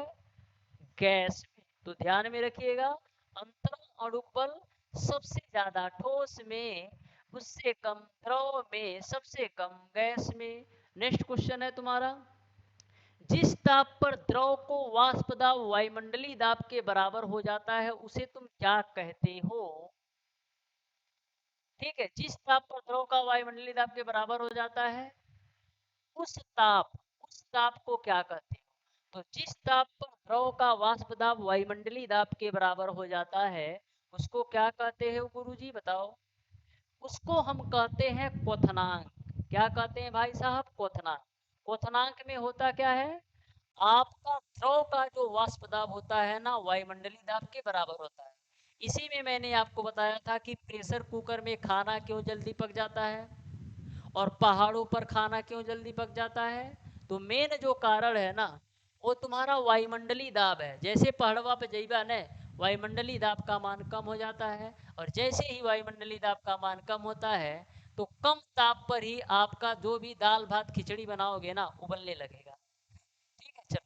गैस में। तो ध्यान में रखिएगा, अंतरण अणुक बल सबसे ज्यादा ठोस में, उससे कम द्रव में, सबसे कम गैस में। नेक्स्ट क्वेश्चन है तुम्हारा, जिस ताप पर द्रव को वाष्प दाब वायुमंडलीय दाब के बराबर हो जाता है उसे तुम क्या कहते हो? ठीक है, जिस ताप पर द्रव का वायुमंडलीय दाब के बराबर हो जाता है, उस ताप उस ताप को क्या कहते हो? तो जिस ताप पर द्रव का वाष्प दाब वायुमंडलीय दाब के बराबर हो जाता है उसको क्या कहते हैं गुरुजी बताओ? उसको हम कहते हैं क्वथनांक। क्या कहते हैं भाई साहब? क्वथनांक। क्वथनांक में होता क्या है? आपका द्रव का जो वाष्प दाब होता है ना, वायुमंडलीय दाब के बराबर होता है। इसी में मैंने आपको बताया था कि प्रेशर कुकर में खाना क्यों जल्दी पक जाता है और पहाड़ों पर खाना क्यों जल्दी पक जाता है। तो मेन जो कारण है ना, वो तुम्हारा वायुमंडलीय दाब है। जैसे पहाड़वा पे जइबा ने, वायुमंडलीय दाब का मान कम हो जाता है, और जैसे ही वायुमंडलीय दाब का मान कम होता है तो कम ताप पर ही आपका जो भी दाल भात खिचड़ी बनाओगे ना, उबलने लगेगा। ठीक है, चलो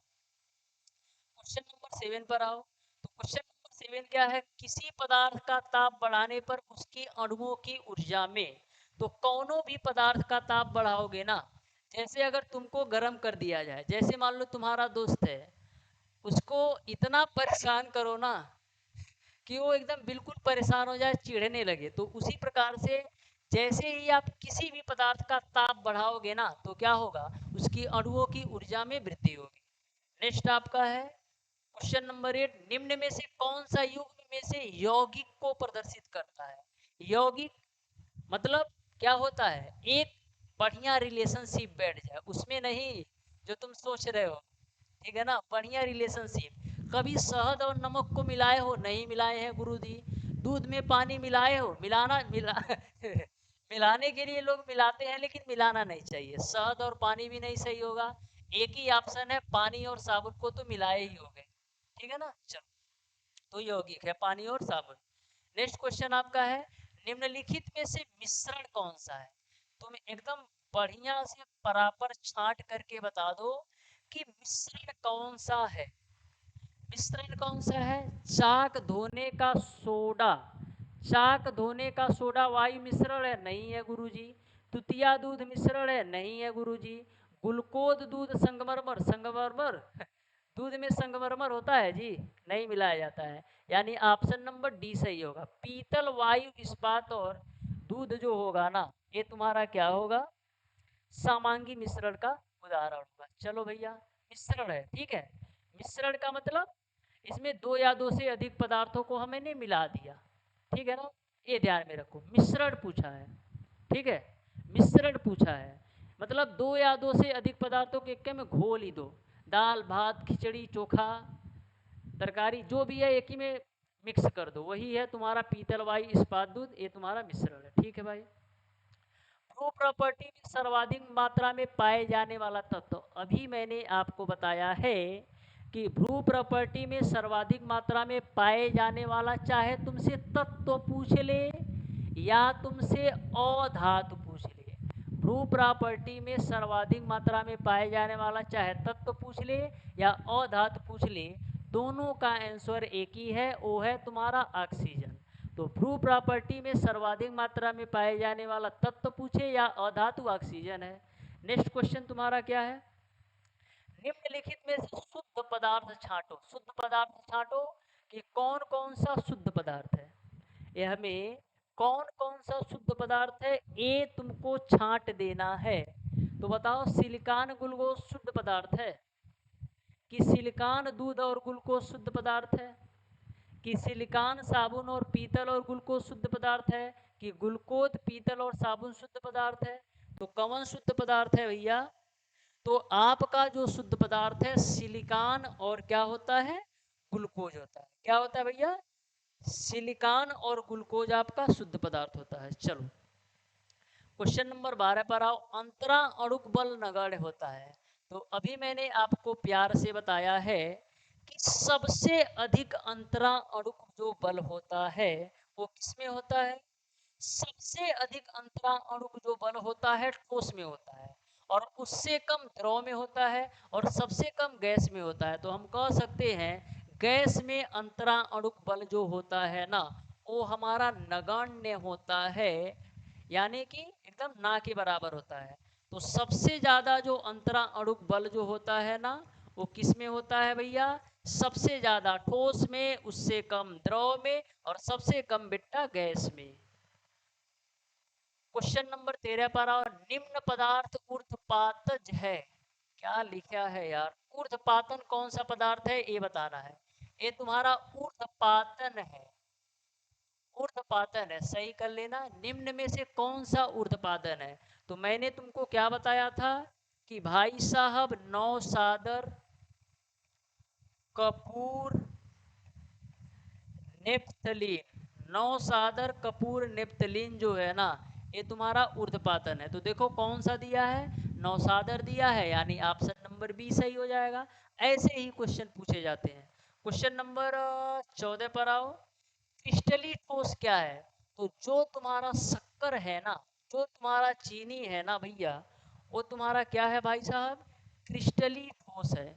क्वेश्चन नंबर 7 पर आओ। तो क्वेश्चन नंबर 7 क्या है? किसी पदार्थ का ताप बढ़ाने पर उसके अणुओं की ऊर्जा में, तो कौनो भी पदार्थ का ताप बढ़ाओगे ना, जैसे अगर तुमको गर्म कर दिया जाए, जैसे मान लो तुम्हारा दोस्त है, उसको इतना परेशान करो ना कि वो एकदम बिल्कुल परेशान हो जाए, चिढ़ने लगे, तो उसी प्रकार से जैसे ही आप किसी भी पदार्थ का ताप बढ़ाओगे ना, तो क्या होगा? उसकी अणुओं की ऊर्जा में वृद्धि होगी। नेक्स्ट आपका है क्वेश्चन नंबर 8, निम्न में से कौन सा युग्म में से यौगिक को प्रदर्शित करता है? यौगिक मतलब क्या होता है? एक बढ़िया रिलेशनशिप बैठ जाए उसमें, नहीं जो तुम सोच रहे हो। ठीक है ना, बढ़िया रिलेशनशिप। कभी शहद और नमक को मिलाए हो? नहीं मिलाए हैं गुरुजी। दूध में पानी मिलाए हो? मिलाना मिला मिलाने के लिए लोग मिलाते हैं, लेकिन मिलाना नहीं चाहिए। शहद और पानी भी नहीं सही होगा। एक ही ऑप्शन है, पानी और साबुन को तो मिलाए ही होंगे। ठीक है ना, चलो, तो यौगिक है पानी और साबुन। नेक्स्ट क्वेश्चन आपका है, निम्नलिखित में से मिश्रण कौन सा है? तुम एकदम बढ़िया से बराबर छांट करके बता दो कि मिश्रण कौन सा है। मिश्रण कौन सा है? चाक धोने का सोडा। चाक धोने का सोडा वायु मिश्रण है? नहीं है गुरुजी। तुतिया दूध मिश्रण है? नहीं है गुरुजी। ग्लूकोज दूध संगमरमर, संगमरमर दूध में संगमरमर होता है जी? नहीं मिलाया जाता है। यानी ऑप्शन नंबर डी सही होगा। पीतल वायु इस्पात और दूध जो होगा ना, ये तुम्हारा क्या होगा? समांगी मिश्रण का उदाहरण होगा। चलो भैया, मिश्रण है, ठीक है। मिश्रण का मतलब इसमें दो या दो से अधिक पदार्थों को हमने मिला दिया। ठीक है ना, ये ध्यान में रखो। मिश्रण पूछा है, ठीक है, मिश्रण पूछा है, मतलब दो या दो से अधिक पदार्थों के एक में घोल ही दो। दाल भात खिचड़ी चोखा तरकारी जो भी है एक ही में मिक्स कर दो, वही है तुम्हारा पीतल वायु इस्पात दूध, ये तुम्हारा मिश्रण है। ठीक है भाई, भू प्रॉपर्टी में सर्वाधिक मात्रा में पाए जाने वाला तत्व, अभी मैंने आपको बताया है कि भू प्रॉपर्टी में सर्वाधिक मात्रा में पाए जाने वाला, चाहे तुमसे तत्व पूछ ले या तुमसे अधातु पूछ ले, भू प्रॉपर्टी में सर्वाधिक मात्रा में पाए जाने वाला चाहे तत्व पूछ ले या अधातु पूछ ले, दोनों का आंसर एक ही है, वो है तुम्हारा ऑक्सीजन। तो भ्रू प्रॉपर्टी में सर्वाधिक मात्रा में पाए जाने वाला तत्व पूछे या अधातु, ऑक्सीजन है। नेक्स्ट क्वेश्चन तुम्हारा क्या है? निम्नलिखित में से शुद्ध पदार्थ छांटो। शुद्ध पदार्थ छांटो कि कौन कौन सा शुद्ध पदार्थ है। ये हमें कौन कौन सा शुद्ध पदार्थ है ये तुमको छांट देना है। तो बताओ सिलिकॉन ग्लूकोज शुद्ध पदार्थ है कि सिलिकॉन दूध और ग्लूकोज शुद्ध पदार्थ है कि सिलिकॉन साबुन और पीतल और ग्लूकोज शुद्ध पदार्थ है कि ग्लूकोज पीतल और साबुन शुद्ध पदार्थ है। तो कौन शुद्ध पदार्थ है भैया? तो आपका जो शुद्ध पदार्थ है सिलिकॉन और क्या होता है, ग्लूकोज होता है। क्या होता है भैया? सिलिकॉन और ग्लूकोज आपका शुद्ध पदार्थ होता है। चलो क्वेश्चन नंबर 12 पर आओ। अंतरा अणुक बल नगण्य होता है। तो अभी मैंने आपको प्यार से बताया है कि सबसे अधिक अंतरा अणुक जो बल होता है वो किसमें होता है? सबसे अधिक अंतरा अणुक जो बल होता है ठोस में होता है, और उससे कम द्रव में होता है, और सबसे कम गैस में होता है। तो हम कह सकते हैं गैस में अंतरा अणुक बल जो होता है ना, वो हमारा नगण्य होता है, यानी कि एकदम ना के बराबर होता है। तो सबसे ज़्यादा जो अंतरा अणुक बल जो होता है ना, वो किस में होता है भैया? सबसे ज़्यादा ठोस में, उससे कम द्रव में, और सबसे कम बिट्टा गैस में। क्वेश्चन नंबर 13 पर आओ। निम्न पदार्थ ऊर्ध्वपातज है। क्या लिखा है यार? ऊर्ध्वपातन कौन सा पदार्थ है ये बताना है। ये तुम्हारा ऊर्ध्वपातन है, ऊर्ध्वपातन है, सही कर लेना। निम्न में से कौन सा ऊर्ध्वपातन है? तो मैंने तुमको क्या बताया था कि भाई साहब नौसादर, कपूर, नेप्थलीन, नौसादर, कपूर, नेप्थलीन जो है ना, ये तुम्हारा ऊर्ध्वपातन है। तो देखो कौन सा दिया है, नौसादर दिया है, यानी ऑप्शन नंबर बी सही हो जाएगा। ऐसे ही क्वेश्चन पूछे जाते हैं। क्वेश्चन नंबर 14 पर आओ। क्रिस्टली ठोस क्या है? तो जो तुम्हारा शक्कर है ना, जो तुम्हारा चीनी है ना भैया, वो तुम्हारा क्या है भाई साहब? क्रिस्टली ठोस है।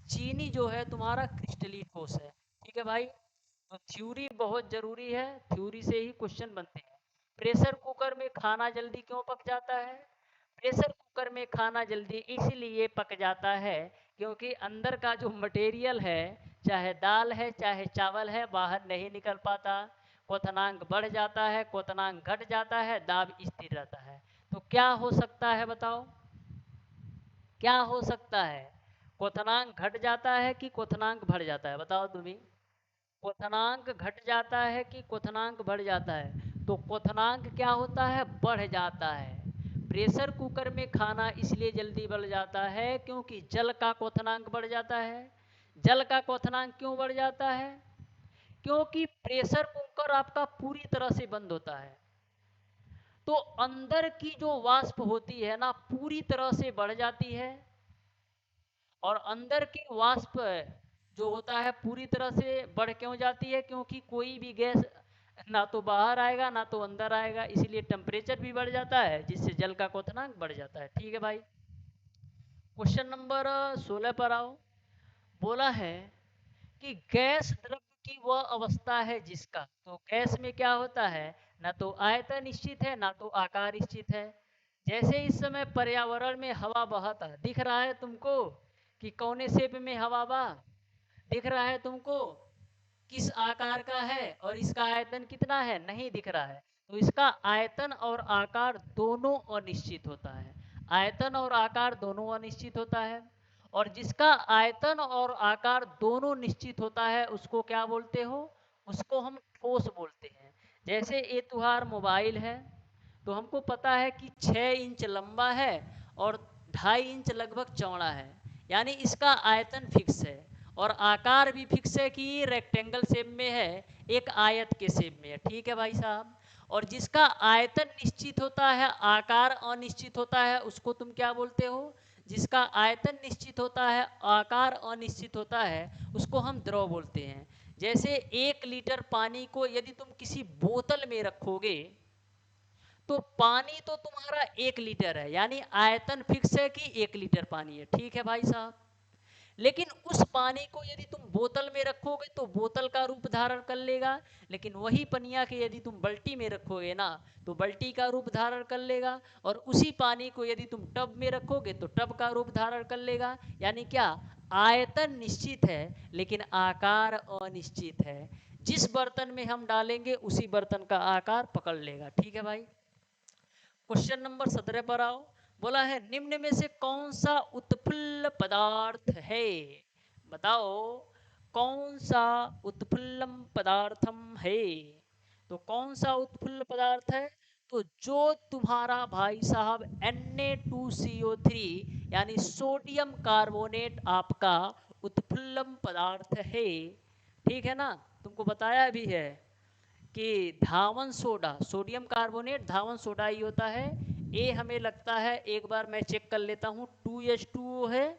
चीनी जो है तुम्हारा क्रिस्टली ठोस है। ठीक है भाई। तो थ्योरी बहुत जरूरी है, थ्योरी से ही क्वेश्चन बनते हैं। प्रेशर कुकर में खाना जल्दी क्यों पक जाता है? प्रेशर कुकर में खाना जल्दी इसलिए पक जाता है क्योंकि अंदर का जो मटेरियल है, चाहे दाल है चाहे चावल है, बाहर नहीं निकल पाता। क्वथनांक बढ़ जाता है, क्वथनांक घट जाता है, दाब स्थिर रहता है। तो क्या हो सकता है बताओ? क्या हो सकता है? क्वथनांक घट जाता है कि क्वथनांक बढ़ जाता है? बताओ तुम्हें। क्वथनांक घट जाता है कि क्वथनांक बढ़ जाता है? तो क्वथनांक क्या होता है? बढ़ जाता है। प्रेशर कुकर में खाना इसलिए जल्दी बढ़ जाता है क्योंकि जल का क्वथनांक बढ़ जाता है। जल का क्वथनांक क्यों बढ़ जाता है? क्योंकि प्रेशर कुकर आपका पूरी तरह से बंद होता है, तो अंदर की जो वाष्प होती है ना पूरी तरह से बढ़ जाती है, और अंदर की वाष्प जो होता है पूरी तरह से बढ़ क्यों जाती है? क्योंकि कोई भी गैस ना तो बाहर आएगा ना तो अंदर आएगा, इसलिए टेम्परेचर भी बढ़ जाता है, जिससे जल का क्वथनांक बढ़ जाता है। ठीक है भाई। क्वेश्चन नंबर 16 पर आओ। बोला है कि गैस द्रव्य की वह अवस्था है जिसका, तो गैस में क्या होता है? ना तो आयतन निश्चित है ना तो आकार निश्चित है। जैसे इस समय पर्यावरण में हवा बहता दिख रहा है तुमको कि कौने शेप में हवा बह दिख रहा है तुमको, किस आकार का है, और इसका आयतन कितना है, नहीं दिख रहा है। तो इसका आयतन और आकार दोनों अनिश्चित होता है। आयतन और आकार दोनों अनिश्चित होता है, और जिसका आयतन और आकार दोनों निश्चित होता है उसको क्या बोलते हो? उसको हम ठोस बोलते हैं। जैसे ये तुम्हारा मोबाइल है, तो हमको पता है कि 6 इंच लंबा है और 2.5 इंच लगभग चौड़ा है, यानी इसका आयतन फिक्स है, और आकार भी फिक्स है कि रेक्टेंगल शेप में है, एक आयत के शेप में है। ठीक है भाई साहब। और जिसका आयतन निश्चित होता है आकार अनिश्चित होता है उसको तुम क्या बोलते हो? जिसका आयतन निश्चित होता है आकार अनिश्चित होता है उसको हम द्रव बोलते हैं। जैसे 1 लीटर पानी को यदि तुम किसी बोतल में रखोगे तो पानी तो तुम्हारा 1 लीटर है, यानी आयतन फिक्स है कि 1 लीटर पानी है। ठीक है भाई साहब। लेकिन उस पानी को यदि तुम बोतल में रखोगे तो बोतल का रूप धारण कर लेगा, लेकिन वही पनिया के यदि तुम बाल्टी में रखोगे ना तो बाल्टी का रूप धारण कर लेगा, और उसी पानी को यदि तुम टब में रखोगे तो टब का रूप धारण कर लेगा। यानी क्या? आयतन निश्चित है लेकिन आकार अनिश्चित है। जिस बर्तन में हम डालेंगे उसी बर्तन का आकार पकड़ लेगा। ठीक है भाई। क्वेश्चन नंबर 17 पर आओ। बोला है निम्न में से कौन सा उत्फुल्ल पदार्थ है, बताओ कौन सा उत्फुल्लम पदार्थम है। तो कौन सा उत्फुल्ल पदार्थ है, तो जो तुम्हारा भाई साहब Na2CO3 यानी सोडियम कार्बोनेट आपका उत्फुल्लम पदार्थ है। ठीक है ना, तुमको बताया भी है कि धावन सोडा, सोडियम कार्बोनेट धावन सोडा ही होता है। ए हमें लगता है, एक बार मैं चेक कर लेता हूँ, 2H2O है,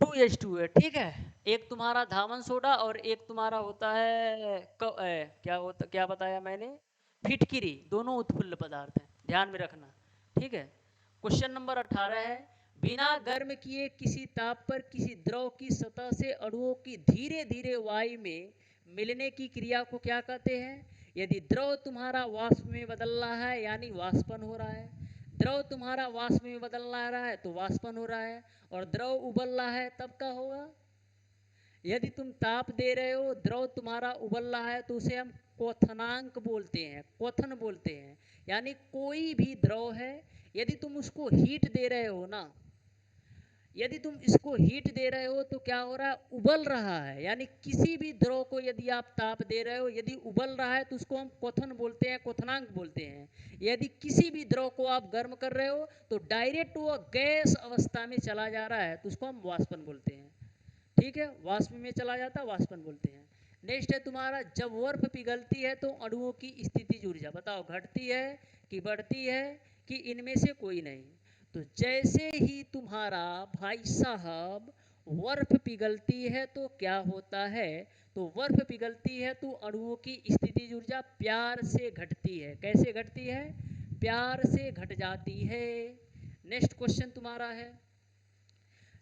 2H2 है, ठीक है। एक तुम्हारा धावन सोडा और एक तुम्हारा होता है क्या होता, क्या बताया मैंने, फिटकिरी, दोनों उत्फुल्ल पदार्थ हैं, ध्यान में रखना। ठीक है। क्वेश्चन नंबर 18 है, बिना गर्म किए किसी ताप पर किसी द्रव की सतह से अणुओं की धीरे धीरे वायु में मिलने की क्रिया को क्या कहते हैं। यदि द्रव तुम्हारा वाष्प में बदल रहा है यानी वाष्पन हो रहा है, द्रव तुम्हारा वाष्प में बदल रहा है तो वाष्पन हो रहा है, और द्रव उबल रहा है तब क्या होगा। यदि तुम ताप दे रहे हो, द्रव तुम्हारा उबल रहा है, तो उसे हम क्वथनांक बोलते हैं, क्वथन बोलते हैं। यानी कोई भी द्रव है, यदि तुम उसको हीट दे रहे हो ना, यदि तुम इसको हीट दे रहे हो तो क्या हो रहा है, उबल रहा है। यानी किसी भी द्रव को यदि आप ताप दे रहे हो, यदि उबल रहा है तो उसको हम क्वथन बोलते हैं, क्वथनांक बोलते हैं। यदि किसी भी द्रव को आप गर्म कर रहे हो तो डायरेक्ट वो गैस अवस्था में चला जा रहा है तो उसको हम वाष्पन बोलते हैं। ठीक है, वाष्प में चला जाता है, वाष्पन बोलते हैं। नेक्स्ट है तुम्हारा, जब बर्फ पिघलती है तो अणुओं की स्थितिज ऊर्जा बताओ, घटती है कि बढ़ती है कि इनमें से कोई नहीं। तो जैसे ही तुम्हारा भाई साहब बर्फ पिघलती है तो क्या होता है, तो बर्फ पिघलती है तो अणुओं की स्थितिज ऊर्जा प्यार से घटती है। कैसे घटती है, प्यार से घट जाती है। नेक्स्ट क्वेश्चन तुम्हारा है,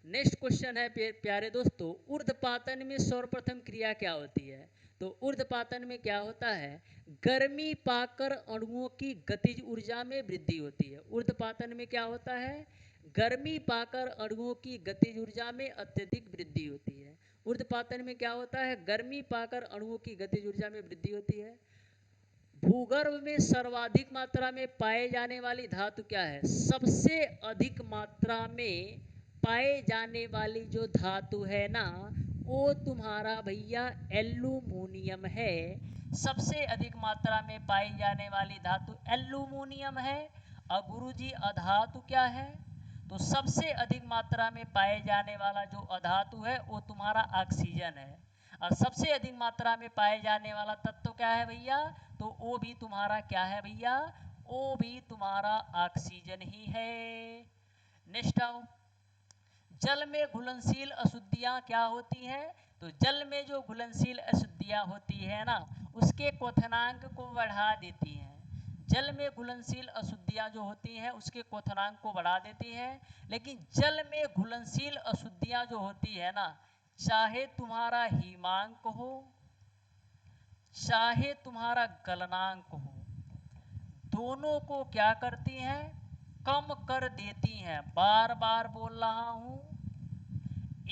नेक्स्ट क्वेश्चन है प्यारे दोस्तों, ऊर्ध्वपातन में सर्वप्रथम क्रिया क्या होती है। तो ऊर्ध्वपातन में क्या होता है, गर्मी पाकर अणुओं की गतिज ऊर्जा में वृद्धि होती है। ऊर्ध्वपातन में क्या होता है, गर्मी पाकर अणुओं की गतिज ऊर्जा में अत्यधिक वृद्धि होती है। ऊर्ध्वपातन में क्या होता है, गर्मी पाकर अणुओं की गतिज ऊर्जा में वृद्धि होती है। भूगर्भ में सर्वाधिक मात्रा में पाए जाने वाली धातु क्या है, सबसे अधिक मात्रा में पाए जाने वाली जो धातु है ना, वो तुम्हारा भैया एल्यूमिनियम है। सबसे अधिक मात्रा में पाई जाने वाली धातु एल्यूमिनियम है। और गुरुजी अधातु क्या है, तो सबसे अधिक मात्रा में पाए जाने वाला जो अधातु है वो तुम्हारा ऑक्सीजन है। और सबसे अधिक मात्रा में पाए जाने वाला तत्व क्या है भैया, तो वो भी तुम्हारा क्या है भैया, वो भी तुम्हारा ऑक्सीजन ही है। नेक्स्ट आओ, जल में घुलनशील अशुद्धियाँ क्या होती हैं, तो जल में जो घुलनशील अशुद्धियाँ होती है ना, उसके क्वथनांक को बढ़ा देती हैं। जल में घुलनशील अशुद्धियाँ जो होती हैं उसके क्वथनांक को बढ़ा देती हैं। लेकिन जल में घुलनशील अशुद्धियाँ जो होती है ना, चाहे तुम्हारा हिमांक हो चाहे तुम्हारा गलनांक हो, दोनों को क्या करती हैं, कम कर देती हैं। बार बार बोल रहा हूं,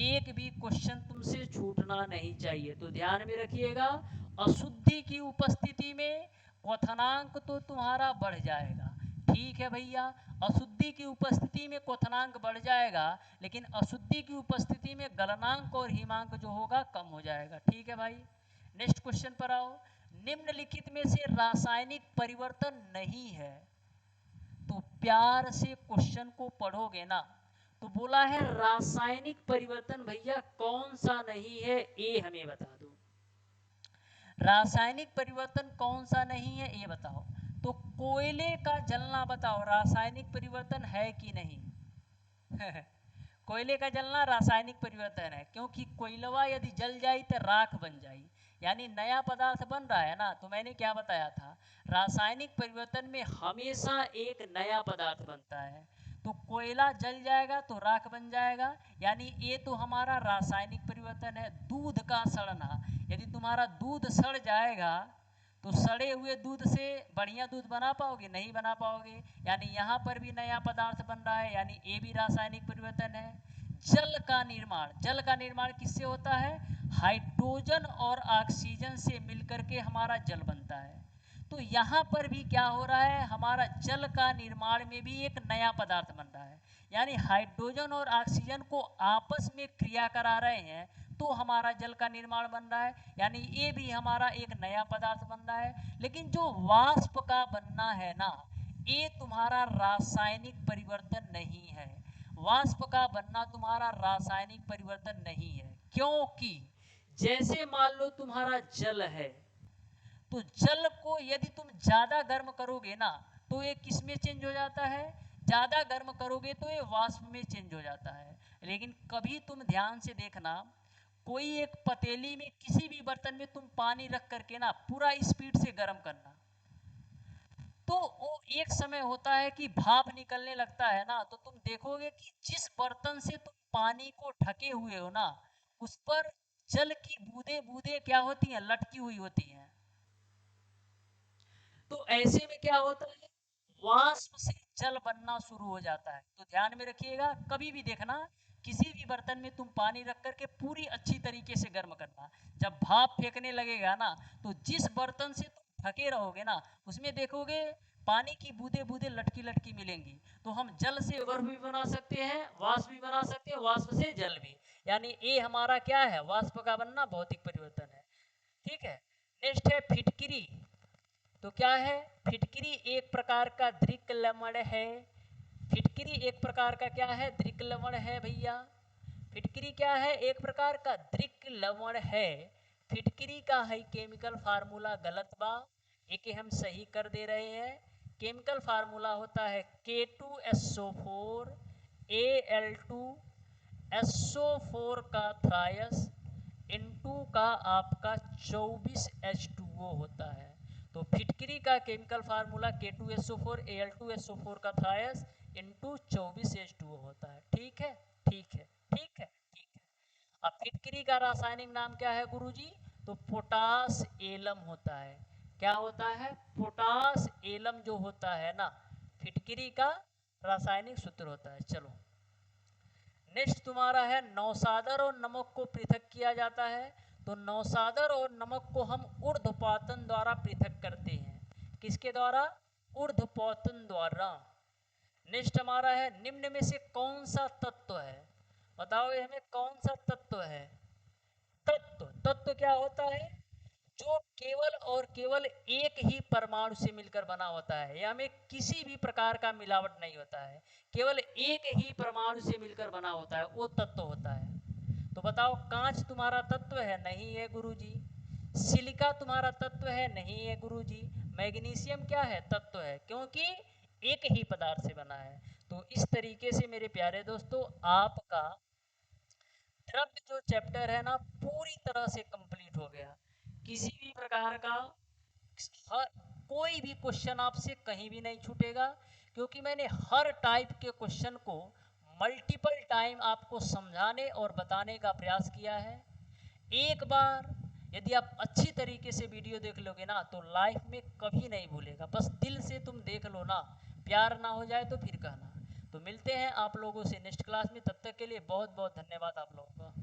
एक भी क्वेश्चन तुमसे छूटना नहीं चाहिए, तो ध्यान में रखिएगा। अशुद्धि की उपस्थिति में क्वथनांक तो तुम्हारा बढ़ जाएगा, ठीक है भैया। अशुद्धि की उपस्थिति में क्वथनांक बढ़ जाएगा, लेकिन अशुद्धि की उपस्थिति में गलनांक और हिमांक जो होगा कम हो जाएगा, ठीक है भाई। नेक्स्ट क्वेश्चन पर आओ, निम्नलिखित में से रासायनिक परिवर्तन नहीं है। तो प्यार से क्वेश्चन को पढ़ोगे ना, तो बोला है रासायनिक परिवर्तन भैया कौन सा नहीं है, ये हमें बता दो। रासायनिक परिवर्तन कौन सा नहीं है ये बताओ। तो कोयले का जलना बताओ रासायनिक परिवर्तन है कि नहीं कोयले का जलना रासायनिक परिवर्तन है, क्योंकि कोयलवा यदि जल जाए तो राख बन जाए, यानी नया पदार्थ बन रहा है ना। तो मैंने क्या बताया था, रासायनिक परिवर्तन में हमेशा एक नया पदार्थ बनता है। तो कोयला जल जाएगा तो राख बन जाएगा, यानी ये तो हमारा रासायनिक परिवर्तन है। दूध का सड़ना, यदि तुम्हारा दूध सड़ जाएगा तो सड़े हुए दूध से बढ़िया दूध बना पाओगे, नहीं बना पाओगे। यानी यहाँ पर भी नया पदार्थ बन रहा है, यानी ये भी रासायनिक परिवर्तन है। जल का निर्माण, जल का निर्माण किससे होता है, हाइड्रोजन और ऑक्सीजन से मिलकर के हमारा जल बनता है। तो यहाँ पर भी क्या हो रहा है, हमारा जल का निर्माण में भी एक नया पदार्थ बन रहा है, यानी हाइड्रोजन और ऑक्सीजन को आपस में क्रिया करा रहे हैं तो हमारा जल का निर्माण बन रहा है, यानी ये भी हमारा एक नया पदार्थ बन रहा है। लेकिन जो वाष्प का बनना है ना, ये तुम्हारा रासायनिक परिवर्तन नहीं है। वाष्प का बनना तुम्हारा रासायनिक परिवर्तन नहीं है, क्योंकि जैसे मान लो तुम्हारा जल है, तो जल को यदि तुम ज़्यादा गर्म करोगे ना तो ये किस में चेंज हो जाता है, ज़्यादा गर्म करोगे तो ये वाष्प में चेंज हो जाता है। लेकिन कभी तुम ध्यान से देखना, कोई एक पतीली में किसी भी बर्तन में तुम पानी रख करके ना पूरा स्पीड से गर्म करना, तो वो एक समय होता है कि भाप निकलने लगता है ना, तो तुम देखोगे कि जिस बर्तन से तुम पानी को ढके हुए हो ना, उस पर जल की बूंदे बूंदे क्या होती हैं, लटकी हुई होती हैं। तो ऐसे में क्या होता है, वाष्प से जल बनना शुरू हो जाता है। तो ध्यान में रखिएगा, कभी भी देखना किसी भी बर्तन में तुम पानी रख करके पूरी अच्छी तरीके से गर्म करना, जब भाप फेंकने लगेगा ना, तो जिस बर्तन से तुम ढके रहोगे ना उसमें देखोगे पानी की बूंदे बूंदे लटकी लटकी मिलेंगी। तो हम जल से बर्फ भी बना सकते हैं, वाष्प भी बना सकते हैं, वाष्प से जल भी, यानी ये हमारा क्या है, वाष्प का बनना भौतिक परिवर्तन है। ठीक है। नेक्स्ट है फिटकिरी। तो क्या है, फिटकिरी एक प्रकार का दृक लवण है। फिटकिरी एक प्रकार का क्या है, दृक लवण है भैया। फिटकिरी क्या है, एक प्रकार का दृक लवण है। फिटकिरी का है केमिकल फार्मूला गलत बा, एक हम सही कर दे रहे हैं। केमिकल फार्मूला होता है K2SO4 Al2 SO4 का थ्रायस N2 का आपका 24H2O होता है। तो फिटकरी का केमिकल फार्मूला K2SO4 Al2SO4 का थ्रायस N2 24H2O होता है। ठीक है, ठीक है, ठीक है, ठीक है। अब फिटकरी का रासायनिक नाम क्या है गुरुजी, तो पोटास एलम होता है। क्या होता है, पोटास एलम जो होता है ना, फिटकरी का रासायनिक सूत्र होता है। चलो नेक्स्ट तुम्हारा है नौसादर और नमक को पृथक किया जाता है। तो नौसादर और नमक को हम ऊर्ध्वपातन द्वारा पृथक करते हैं। किसके द्वारा, ऊर्ध्वपातन द्वारा। नेक्स्ट हमारा है निम्न में से कौन सा तत्व है, बताओ ये हमें कौन सा तत्व है। तत्व, तत्व क्या होता है, जो केवल और केवल एक ही परमाणु से मिलकर बना होता है, या में किसी भी प्रकार का मिलावट नहीं होता है, केवल एक ही परमाणु से मिलकर बना होता है, वो तत्व होता है। तो बताओ कांच तुम्हारा तत्व है, नहीं है गुरुजी। सिलिका तुम्हारा तत्व है, नहीं है गुरुजी। मैग्नीशियम क्या है, तत्व है, क्योंकि एक ही पदार्थ से बना है। तो इस तरीके से मेरे प्यारे दोस्तों आपका द्रव्य जो चैप्टर है ना पूरी तरह से कंप्लीट हो गया। किसी भी प्रकार का हर कोई भी क्वेश्चन आपसे कहीं भी नहीं छूटेगा, क्योंकि मैंने हर टाइप के क्वेश्चन को मल्टीपल टाइम आपको समझाने और बताने का प्रयास किया है। एक बार यदि आप अच्छी तरीके से वीडियो देख लोगे ना तो लाइफ में कभी नहीं भूलेगा, बस दिल से तुम देख लो ना, प्यार ना हो जाए तो फिर कहना। तो मिलते हैं आप लोगों से नेक्स्ट क्लास में, तब तक के लिए बहुत बहुत धन्यवाद आप लोगों का।